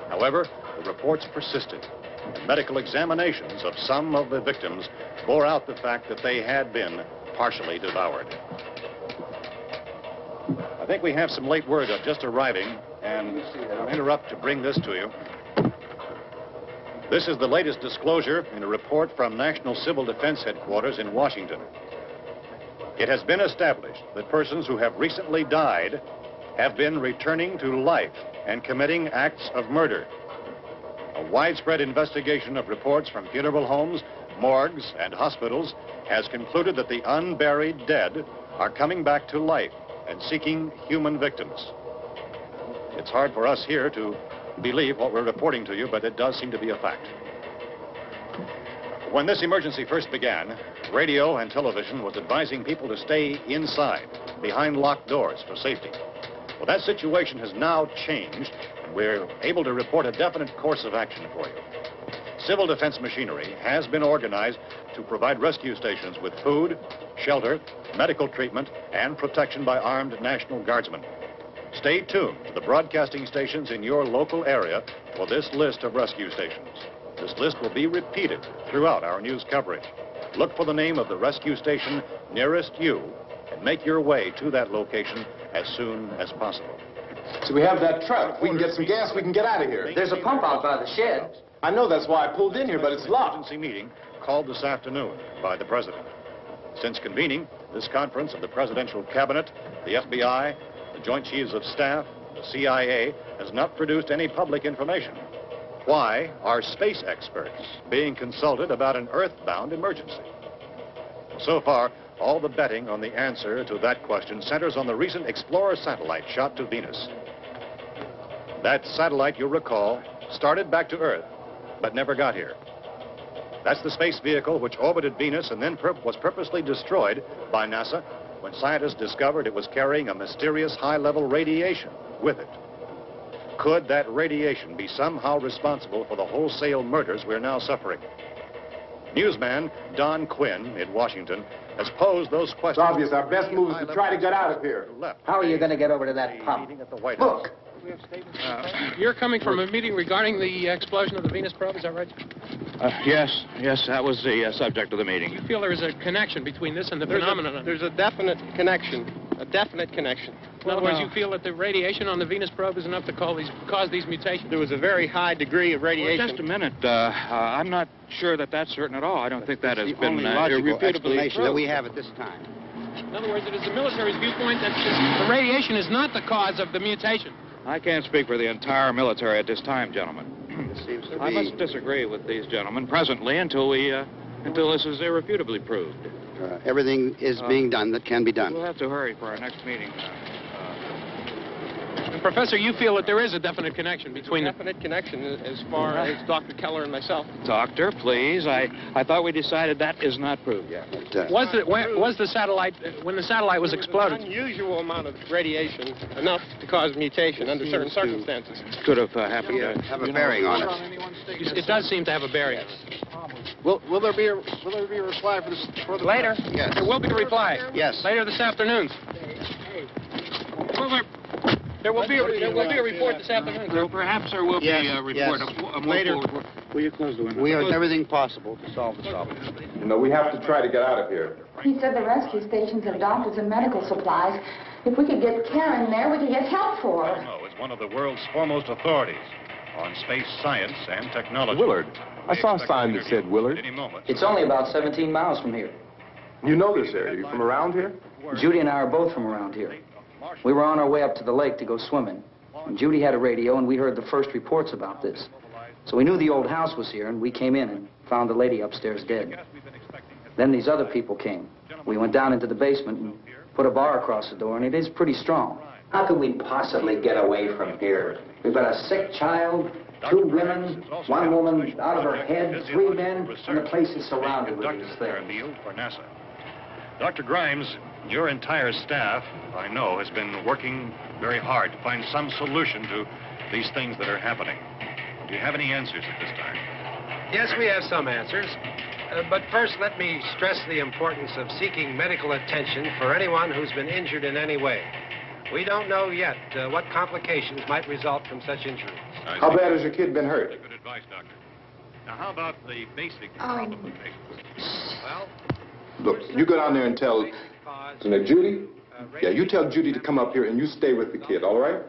Speaker 3: However, the reports persisted. And medical examinations of some of the victims bore out the fact that they had been partially devoured. I think we have some late word just arriving, and I'll interrupt to bring this to you. This is the latest disclosure in a report from National Civil Defense Headquarters in Washington. It has been established that persons who have recently died have been returning to life and committing acts of murder. A widespread investigation of reports from funeral homes, morgues, and hospitals has concluded that the unburied dead are coming back to life and seeking human victims. It's hard for us here to believe what we're reporting to you, but it does seem to be a fact. When this emergency first began, radio and television was advising people to stay inside, behind locked doors for safety. Well, that situation has now changed, and we're able to report a definite course of action for you. Civil defense machinery has been organized to provide rescue stations with food, shelter, medical treatment, and protection by armed National Guardsmen. Stay tuned to the broadcasting stations in your local area for this list of rescue stations. This list will be repeated throughout our news coverage. Look for the name of the rescue station nearest you and make your way to that location as soon as possible.
Speaker 6: So we have that truck. If we can get some gas, we can get out of here.
Speaker 9: There's a pump out by the shed.
Speaker 6: I know, that's why I pulled in here, but it's locked.
Speaker 3: Emergency meeting called this afternoon by the President. Since convening this conference of the Presidential Cabinet, the FBI, the Joint Chiefs of Staff, the CIA has not produced any public information. Why are space experts being consulted about an Earth-bound emergency? So far, all the betting on the answer to that question centers on the recent Explorer satellite shot to Venus. That satellite, you'll recall, started back to Earth, but never got here. That's the space vehicle which orbited Venus and then was purposely destroyed by NASA when scientists discovered it was carrying a mysterious high-level radiation with it. Could that radiation be somehow responsible for the wholesale murders we're now suffering? Newsman Don Quinn in Washington has posed those questions.
Speaker 6: It's obvious our best move is to try to get out of here.
Speaker 8: How are you going to get over to that pump?
Speaker 6: Look.
Speaker 11: You're coming from a meeting regarding the explosion of the Venus probe, is that right?
Speaker 12: Yes, that was the subject of the meeting.
Speaker 11: You feel there is a connection between this and the phenomenon?
Speaker 2: There's a definite connection.
Speaker 11: In other words, you feel that the radiation on the Venus probe is enough to cause these mutations?
Speaker 2: There was a very high degree of radiation.
Speaker 12: Well, just a minute. I'm not sure that that's certain at all. I don't think that has been irrefutably
Speaker 2: explanation that we have at this time.
Speaker 11: In other words, it is the military's viewpoint that the radiation is not the cause of the mutation.
Speaker 12: I can't speak for the entire military at this time, gentlemen. I must disagree with these gentlemen presently until this is irrefutably proved.
Speaker 2: Everything is being done that can be done.
Speaker 12: We'll have to hurry for our next meeting.
Speaker 11: And Professor, you feel that there is a definite connection between
Speaker 2: Definite connection as far as Dr. Keller and myself.
Speaker 12: Doctor, please. I thought we decided that is not proved yet.
Speaker 11: Was the satellite, when the satellite was exploded?
Speaker 2: An unusual amount of radiation, enough to cause mutation under certain circumstances.
Speaker 12: Could have happened.
Speaker 2: Have a bearing on it.
Speaker 11: It does seem to have a bearing.
Speaker 2: Will there be a reply for the
Speaker 11: Later?
Speaker 2: Yes.
Speaker 11: There will be a reply.
Speaker 2: Yes.
Speaker 11: Later this afternoon. There will be a report this afternoon.
Speaker 12: Perhaps there will be a report.
Speaker 2: Yes. Later.
Speaker 12: Will you close the window?
Speaker 13: We are doing everything possible to solve the problem.
Speaker 6: You know, we have to try to get out of here.
Speaker 10: He said the rescue stations have doctors and medical supplies. If we could get Karen there, we could get help for her.
Speaker 3: No, it's one of the world's foremost authorities on space science and technology.
Speaker 6: Willard. I saw a sign that said Willard.
Speaker 3: Any moment.
Speaker 9: It's only about 17 miles from here.
Speaker 6: You know this area. You from around here?
Speaker 9: Judy and I are both from around here. We were on our way up to the lake to go swimming. And Judy had a radio, and we heard the first reports about this. So we knew the old house was here, and we came in and found the lady upstairs dead. Then these other people came. We went down into the basement and put a bar across the door, and it is pretty strong.
Speaker 8: How could we possibly get away from here? We've got a sick child, 2 women, 1 woman out of her head, 3 men, and the place is surrounded with these things.
Speaker 3: For NASA. Dr. Grimes, your entire staff, I know, has been working very hard to find some solution to these things that are happening. Do you have any answers at this time?
Speaker 2: Yes, we have some answers. But first, let me stress the importance of seeking medical attention for anyone who's been injured in any way. We don't know yet what complications might result from such injuries.
Speaker 6: How bad has your kid been hurt?
Speaker 3: Good advice, Doctor. Now, how about the basic problem of patients?
Speaker 2: Well,
Speaker 6: Look, you go down there and tell... Now, Judy? Yeah, you tell Judy to come up here and you stay with the kid, all right?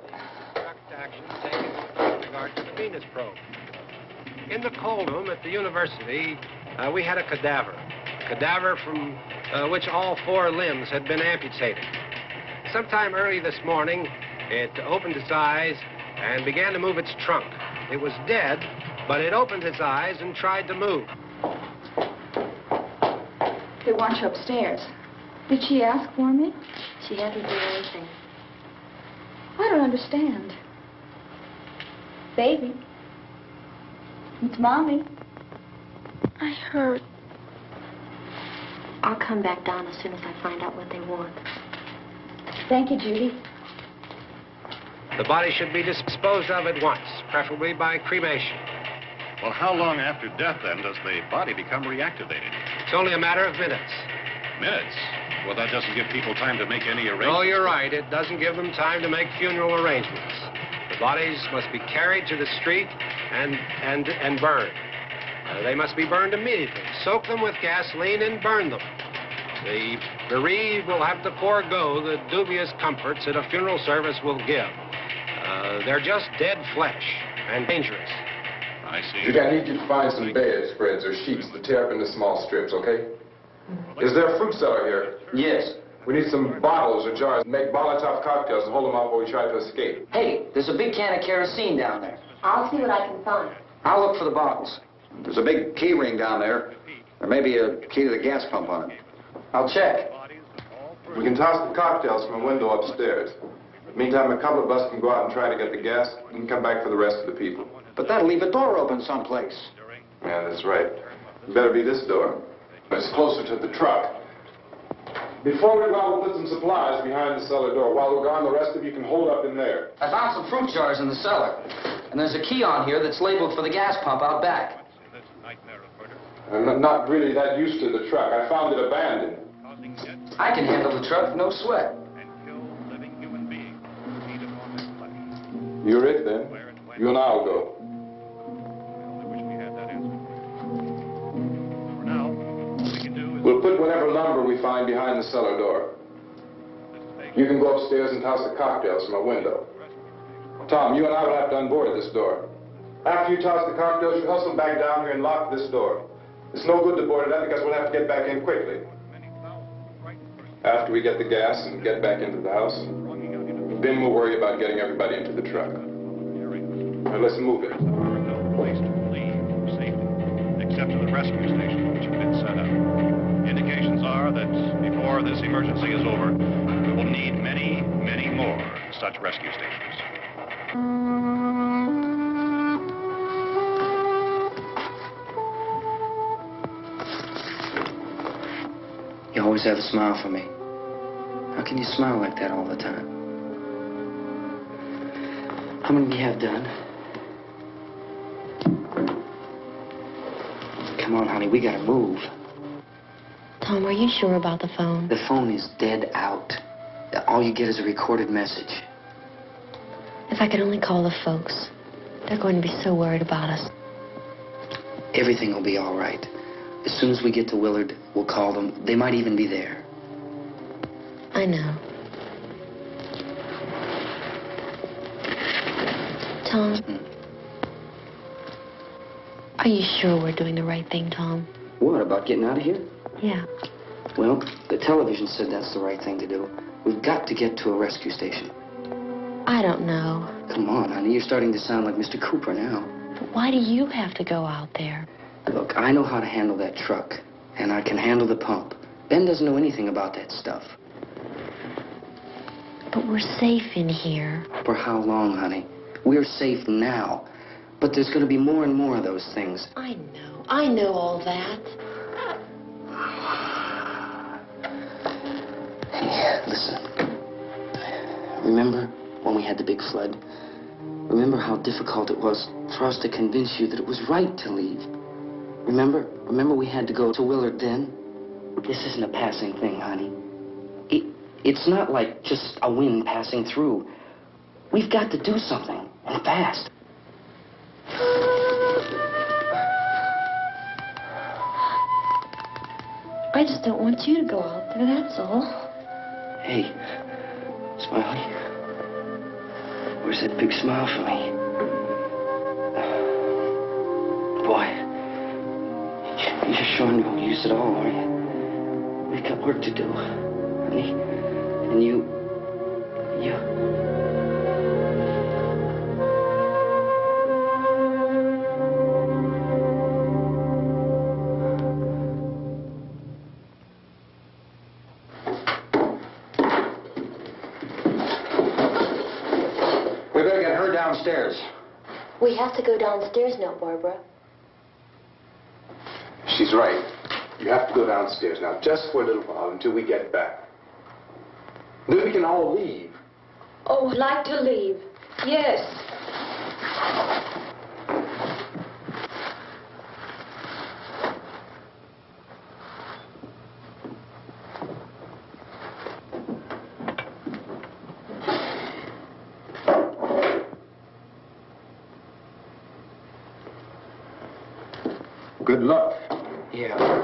Speaker 2: Action taken with regard to the Venus probe. In the cold room at the university, we had a cadaver from which all 4 limbs had been amputated. Sometime early this morning, it opened its eyes and began to move its trunk. It was dead, but it opened its eyes and tried to move.
Speaker 10: They want you upstairs. Did she ask for me?
Speaker 7: She hasn't done anything.
Speaker 10: I don't understand. Baby. It's Mommy.
Speaker 7: I heard. I'll come back down as soon as I find out what they want.
Speaker 10: Thank you, Judy.
Speaker 2: The body should be disposed of at once, preferably by cremation.
Speaker 3: Well, how long after death, then, does the body become reactivated?
Speaker 2: It's only a matter of minutes.
Speaker 3: Minutes? Well, that doesn't give people time to make any arrangements.
Speaker 2: Oh, you're right. It doesn't give them time to make funeral arrangements. The bodies must be carried to the street and burned. They must be burned immediately. Soak them with gasoline and burn them. The bereaved will have to forego the dubious comforts that a funeral service will give. They're just dead flesh and dangerous.
Speaker 3: I see.
Speaker 6: Judy, I need you to find some bedspreads or sheets to tear up into small strips, okay? Is there a fruit cellar here?
Speaker 9: Yes.
Speaker 6: We need some bottles or jars. Make Molotov cocktails and hold them out while we try to escape.
Speaker 9: Hey, there's a big can of kerosene down there.
Speaker 7: I'll see what I can find.
Speaker 9: I'll look for the bottles.
Speaker 8: There's a big key ring down there. There may be a key to the gas pump on it.
Speaker 9: I'll check.
Speaker 6: We can toss the cocktails from a window upstairs. Meantime, a couple of us can go out and try to get the gas and come back for the rest of the people.
Speaker 8: But that'll leave a door open someplace.
Speaker 6: Yeah, that's right. It better be this door. It's closer to the truck. Before we go out, we'll put some supplies behind the cellar door. While we're gone, the rest of you can hold up in there.
Speaker 9: I found some fruit jars in the cellar. And there's a key on here that's labeled for the gas pump out back.
Speaker 6: I'm not really that used to the truck. I found it abandoned.
Speaker 9: I can handle the truck, no sweat.
Speaker 6: You're it, then. You and I'll go. We'll put whatever lumber we find behind the cellar door. You can go upstairs and toss the cocktails from a window. Tom, you and I will have to unboard this door. After you toss the cocktails, you hustle back down here and lock this door. It's no good to board it up because we'll have to get back in quickly. After we get the gas and get back into the house, then we'll worry about getting everybody into the truck. Now let's move it.
Speaker 3: Place to leave safely, except to the rescue station, which have been set up. Indications are that before this emergency is over, we will need many, many more such rescue stations.
Speaker 9: You always have a smile for me. How can you smile like that all the time? How many do you have done? Come on, honey, we gotta move.
Speaker 7: Tom, are you sure about the phone?
Speaker 9: The phone is dead out. All you get is a recorded message.
Speaker 7: If I could only call the folks. They're going to be so worried about us.
Speaker 9: Everything will be all right. As soon as we get to Willard, we'll call them. They might even be there.
Speaker 14: I know. Tom? Are you sure we're doing the right thing, Tom?
Speaker 9: What, about getting out of here?
Speaker 14: Yeah.
Speaker 9: Well, the television said that's the right thing to do. We've got to get to a rescue station.
Speaker 14: I don't know.
Speaker 9: Come on, honey. You're starting to sound like Mr. Cooper now.
Speaker 14: But why do you have to go out there?
Speaker 9: Look, I know how to handle that truck, and I can handle the pump. Ben doesn't know anything about that stuff.
Speaker 14: But we're safe in here.
Speaker 9: For how long, honey? We're safe now. But there's going to be more and more of those things.
Speaker 14: I know. I know all that.
Speaker 9: Hey, listen. Remember when we had the big flood? Remember how difficult it was for us to convince you that it was right to leave? Remember? Remember we had to go to Willard then? This isn't a passing thing, honey. It's not like just a wind passing through. We've got to do something, and fast.
Speaker 14: I just don't want you to go out there, that's all.
Speaker 9: Hey, Smiley. Where's that big smile for me? Boy, you're sure no use at all, are you? We've got work to do, honey. And you...
Speaker 6: We better get her downstairs.
Speaker 14: We have to go downstairs now, Barbara.
Speaker 6: She's right. You have to go downstairs now, just for a little while, until we get back. Then we can all leave.
Speaker 7: Oh, I'd like to leave. Yes.
Speaker 6: Good luck.
Speaker 9: Yeah.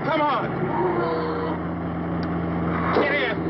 Speaker 2: Come on! Get in!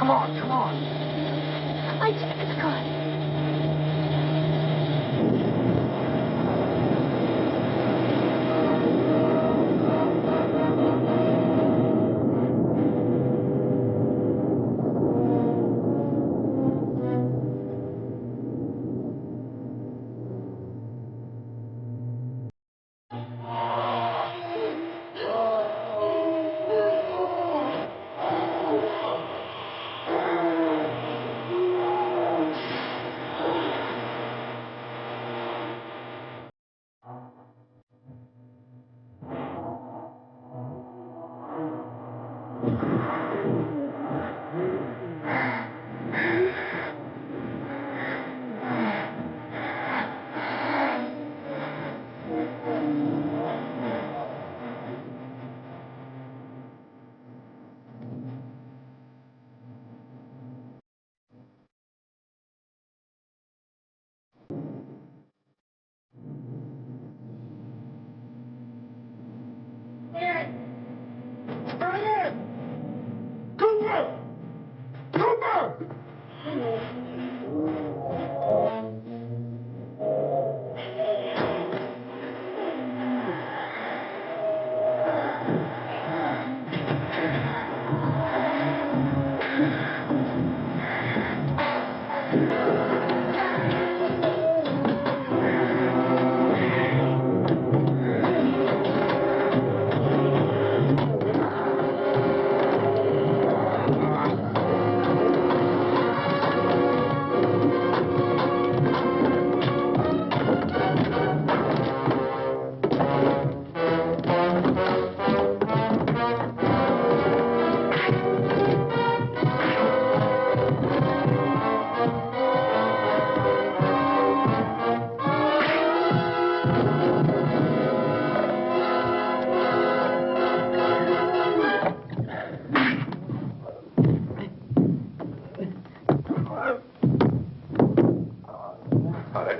Speaker 7: Come on, come on. My jacket's gone.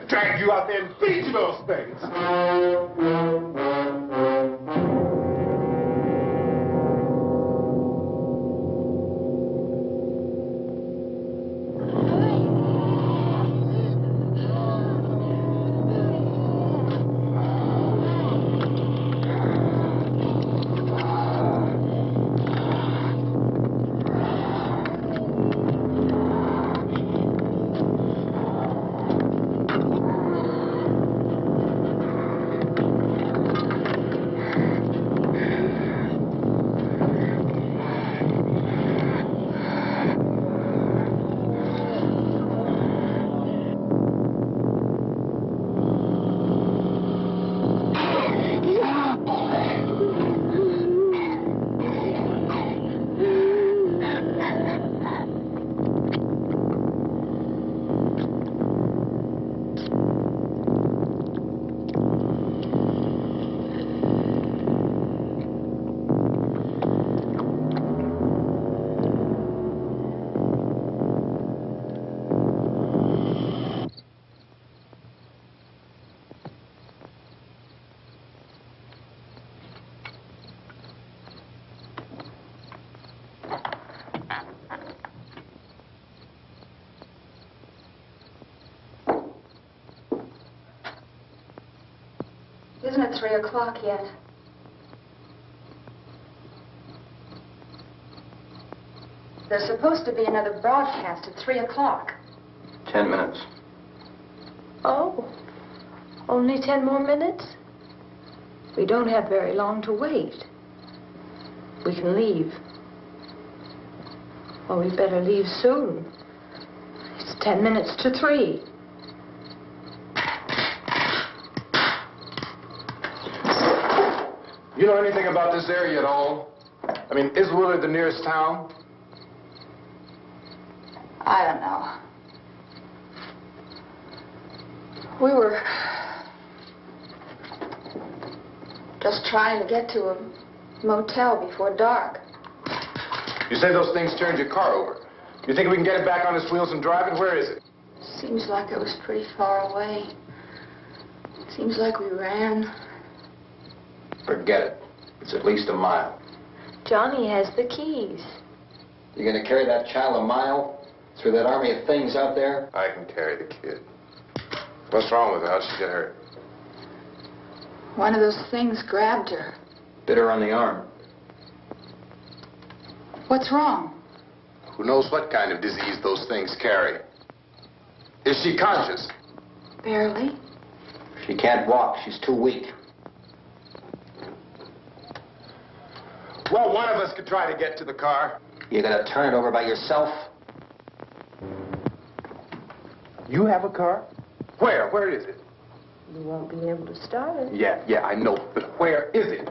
Speaker 6: Drag you out there and feed you those things.
Speaker 10: Isn't it 3 o'clock yet? There's supposed to be another broadcast at 3 o'clock.
Speaker 9: 10 minutes.
Speaker 7: Oh, only 10 more minutes? We don't have very long to wait. We can leave. Well, we better leave soon. It's 10 minutes to 3.
Speaker 6: You know anything about this area at all? I mean, is Willard the nearest town?
Speaker 10: I don't know. We were just trying to get to a motel before dark.
Speaker 6: You say those things turned your car over. You think we can get it back on its wheels and drive it? Where is it?
Speaker 10: Seems like it was pretty far away. Seems like we ran.
Speaker 6: Forget it. It's at least a mile.
Speaker 7: Johnny has the keys.
Speaker 8: You gonna carry that child a mile through that army of things out there?
Speaker 6: I can carry the kid. What's wrong with her? How'd she get hurt?
Speaker 10: One of those things grabbed her.
Speaker 8: Bit her on the arm.
Speaker 10: What's wrong?
Speaker 6: Who knows what kind of disease those things carry? Is she conscious?
Speaker 10: Barely.
Speaker 8: She can't walk. She's too weak.
Speaker 6: Well, one of us could try to get to the car.
Speaker 8: You gonna turn it over by yourself?
Speaker 6: You have a car? Where? Where is it?
Speaker 7: You won't be able to start it.
Speaker 6: Yeah, I know. But where is it?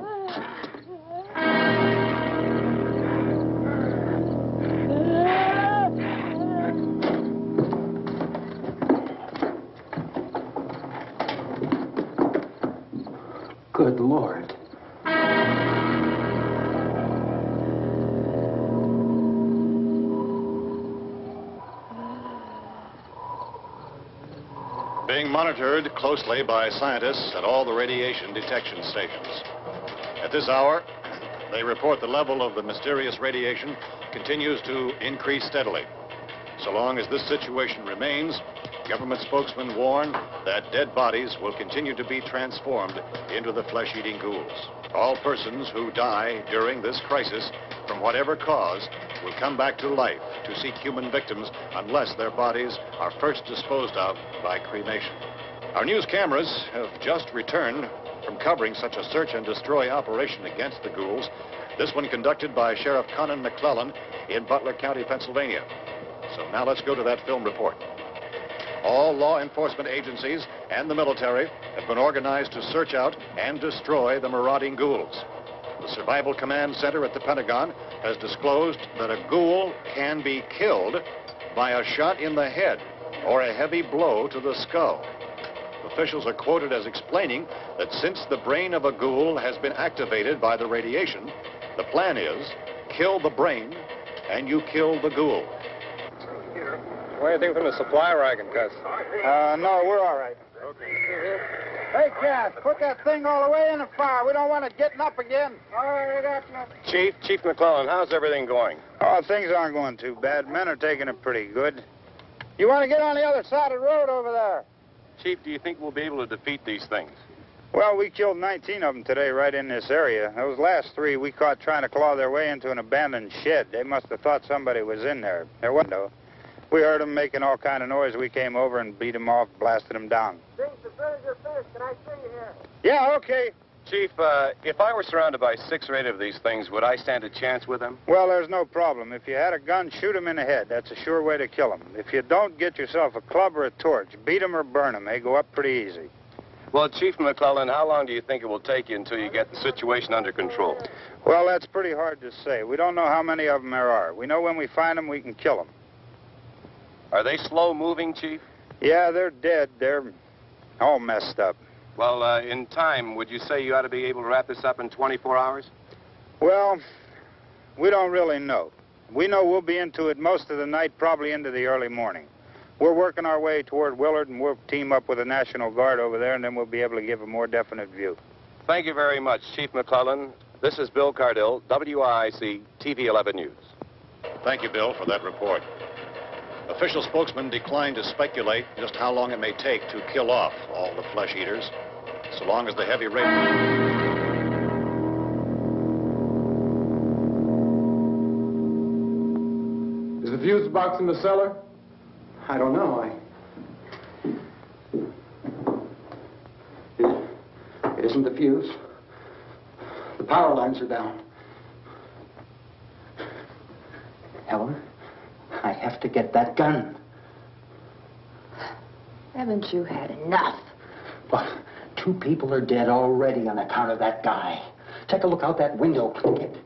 Speaker 8: Good Lord.
Speaker 3: Being monitored closely by scientists at all the radiation detection stations. At this hour, they report the level of the mysterious radiation continues to increase steadily. So long as this situation remains, government spokesmen warn that dead bodies will continue to be transformed into the flesh-eating ghouls. All persons who die during this crisis, from whatever cause, will come back to life to seek human victims unless their bodies are first disposed of by cremation. Our news cameras have just returned from covering such a search and destroy operation against the ghouls, this one conducted by Sheriff Conan McClellan in Butler County, Pennsylvania. So now let's go to that film report. All law enforcement agencies and the military have been organized to search out and destroy the marauding ghouls. The Survival Command Center at the Pentagon has disclosed that a ghoul can be killed by a shot in the head or a heavy blow to the skull. Officials are quoted as explaining that since the brain of a ghoul has been activated by the radiation, the plan is kill the brain and you kill the ghoul.
Speaker 2: What do you think from the supply wagon, Cuz?
Speaker 13: No, we're all right. Okay. Hey, Cass, put that thing all the way in the fire. We don't want it getting up again. All right, that's nothing.
Speaker 2: Chief McClellan, how's everything going?
Speaker 13: Oh, things aren't going too bad. Men are taking it pretty good. You want to get on the other side of the road over there?
Speaker 2: Chief, do you think we'll be able to defeat these things?
Speaker 13: Well, we killed 19 of them today right in this area. Those last 3 we caught trying to claw their way into an abandoned shed. They must have thought somebody was in there. There wasn't, though. We heard them making all kind of noise. We came over and beat them off, blasted them down.
Speaker 15: Things as good as your fish. Can I see you here?
Speaker 13: Yeah, okay.
Speaker 2: Chief, if I were surrounded by 6 or 8 of these things, would I stand a chance with them?
Speaker 13: Well, there's no problem. If you had a gun, shoot them in the head. That's a sure way to kill them. If you don't, get yourself a club or a torch. Beat them or burn them. They go up pretty easy.
Speaker 2: Well, Chief McClellan, how long do you think it will take you until you get the situation under control?
Speaker 13: Well, that's pretty hard to say. We don't know how many of them there are. We know when we find them, we can kill them.
Speaker 2: Are they slow-moving, Chief?
Speaker 13: Yeah, they're dead. They're all messed up.
Speaker 2: Well, in time, would you say you ought to be able to wrap this up in 24 hours?
Speaker 13: Well, we don't really know. We know we'll be into it most of the night, probably into the early morning. We're working our way toward Willard, and we'll team up with the National Guard over there, and then we'll be able to give a more definite view.
Speaker 2: Thank you very much, Chief McClellan. This is Bill Cardill, WIC TV 11 News. Thank you, Bill, for that report. Official spokesman declined to speculate just how long it may take to kill off all the flesh eaters, so long as the heavy rain...
Speaker 6: Is the fuse box in the cellar?
Speaker 8: I don't know. It isn't the fuse. The power lines are down. Helen, I have to get that gun.
Speaker 7: Haven't you had enough?
Speaker 8: But 2 people are dead already on account of that guy. Take a look out that window, Clinkett.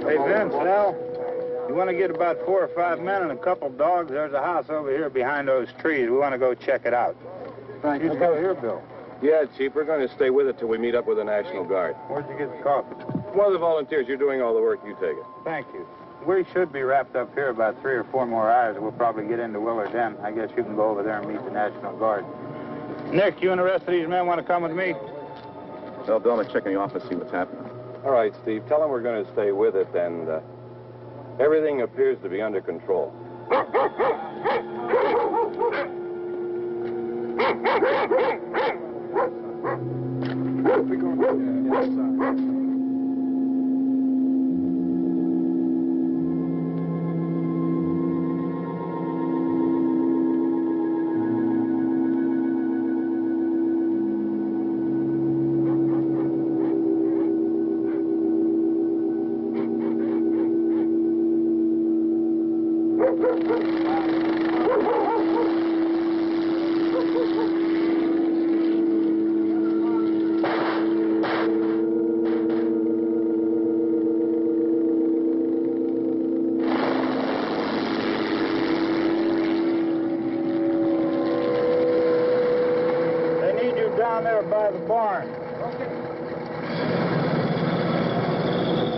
Speaker 13: Hey, Vince, Al, you want to get about 4 or 5 men and a couple dogs? There's a house over here behind those trees. We want to go check it out.
Speaker 16: Thank
Speaker 13: you. Go here, Bill.
Speaker 16: Yeah, Chief, we're going to stay with it till we meet up with the National Guard.
Speaker 13: Where'd you get the coffee?
Speaker 16: One of the volunteers, you're doing all the work, you take it.
Speaker 13: Thank you. We should be wrapped up here about 3 or 4 more hours. We'll probably get into Willard then. I guess you can go over there and meet the National Guard. Nick, you and the rest of these men want to come with me?
Speaker 16: Well, Bill, let's check in the office, see what's happening. All right, Steve, tell them we're going to stay with it, and everything appears to be under control.
Speaker 13: We're going inside. Down there by the barn. Okay.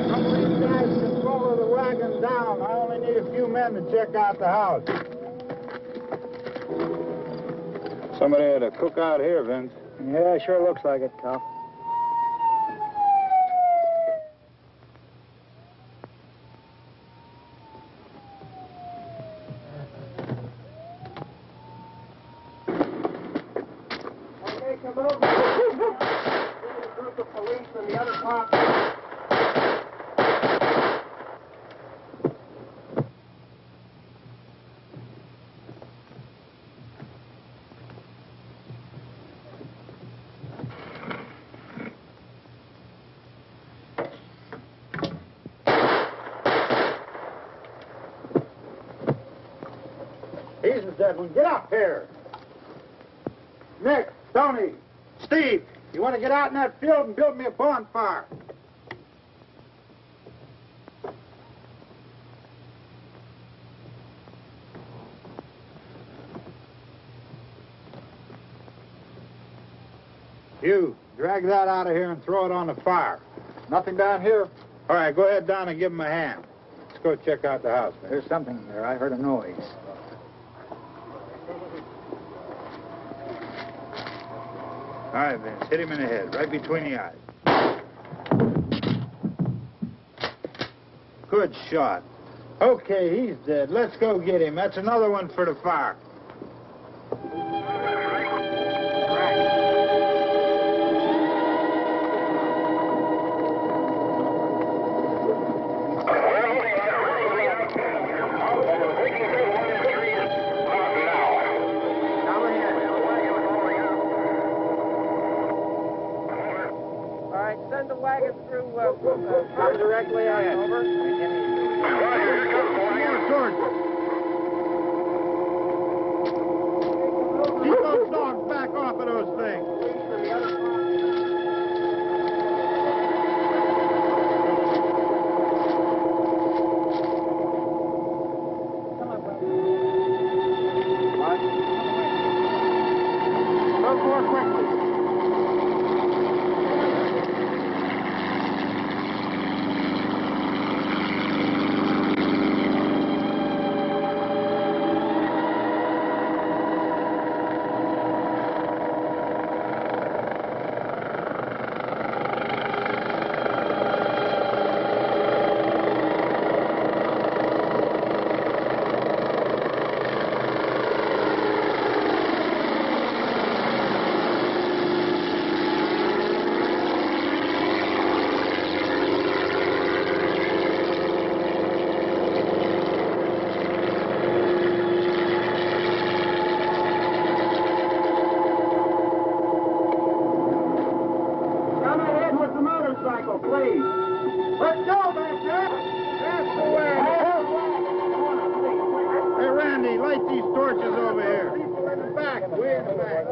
Speaker 13: Some of these guys can follow the wagon down. I only need a few men to check out the house. Somebody had a cookout here, Vince.
Speaker 16: Yeah, sure looks like it, Tom.
Speaker 15: Come over. There's a group of police in the other part.
Speaker 13: He's the dead one. Get up here. Nick, Tony, Steve, you want to get out in that field and build me a bonfire? You, drag that out of here and throw it on the fire.
Speaker 16: Nothing down here.
Speaker 13: All right, go ahead down and give him a hand. Let's go check out the house.
Speaker 16: There's something there. I heard a noise.
Speaker 13: All right, Vince, hit him in the head, right between the eyes. Good shot. Okay, he's dead. Let's go get him. That's another one for the fire.
Speaker 15: Send the wagon through directly out over.
Speaker 13: Keep those dogs back off of those things. Move more quickly.
Speaker 15: Please. Let's go back there. That's the way.
Speaker 13: Hey, Randy, light these torches over here.
Speaker 15: People in the back. Way in the back.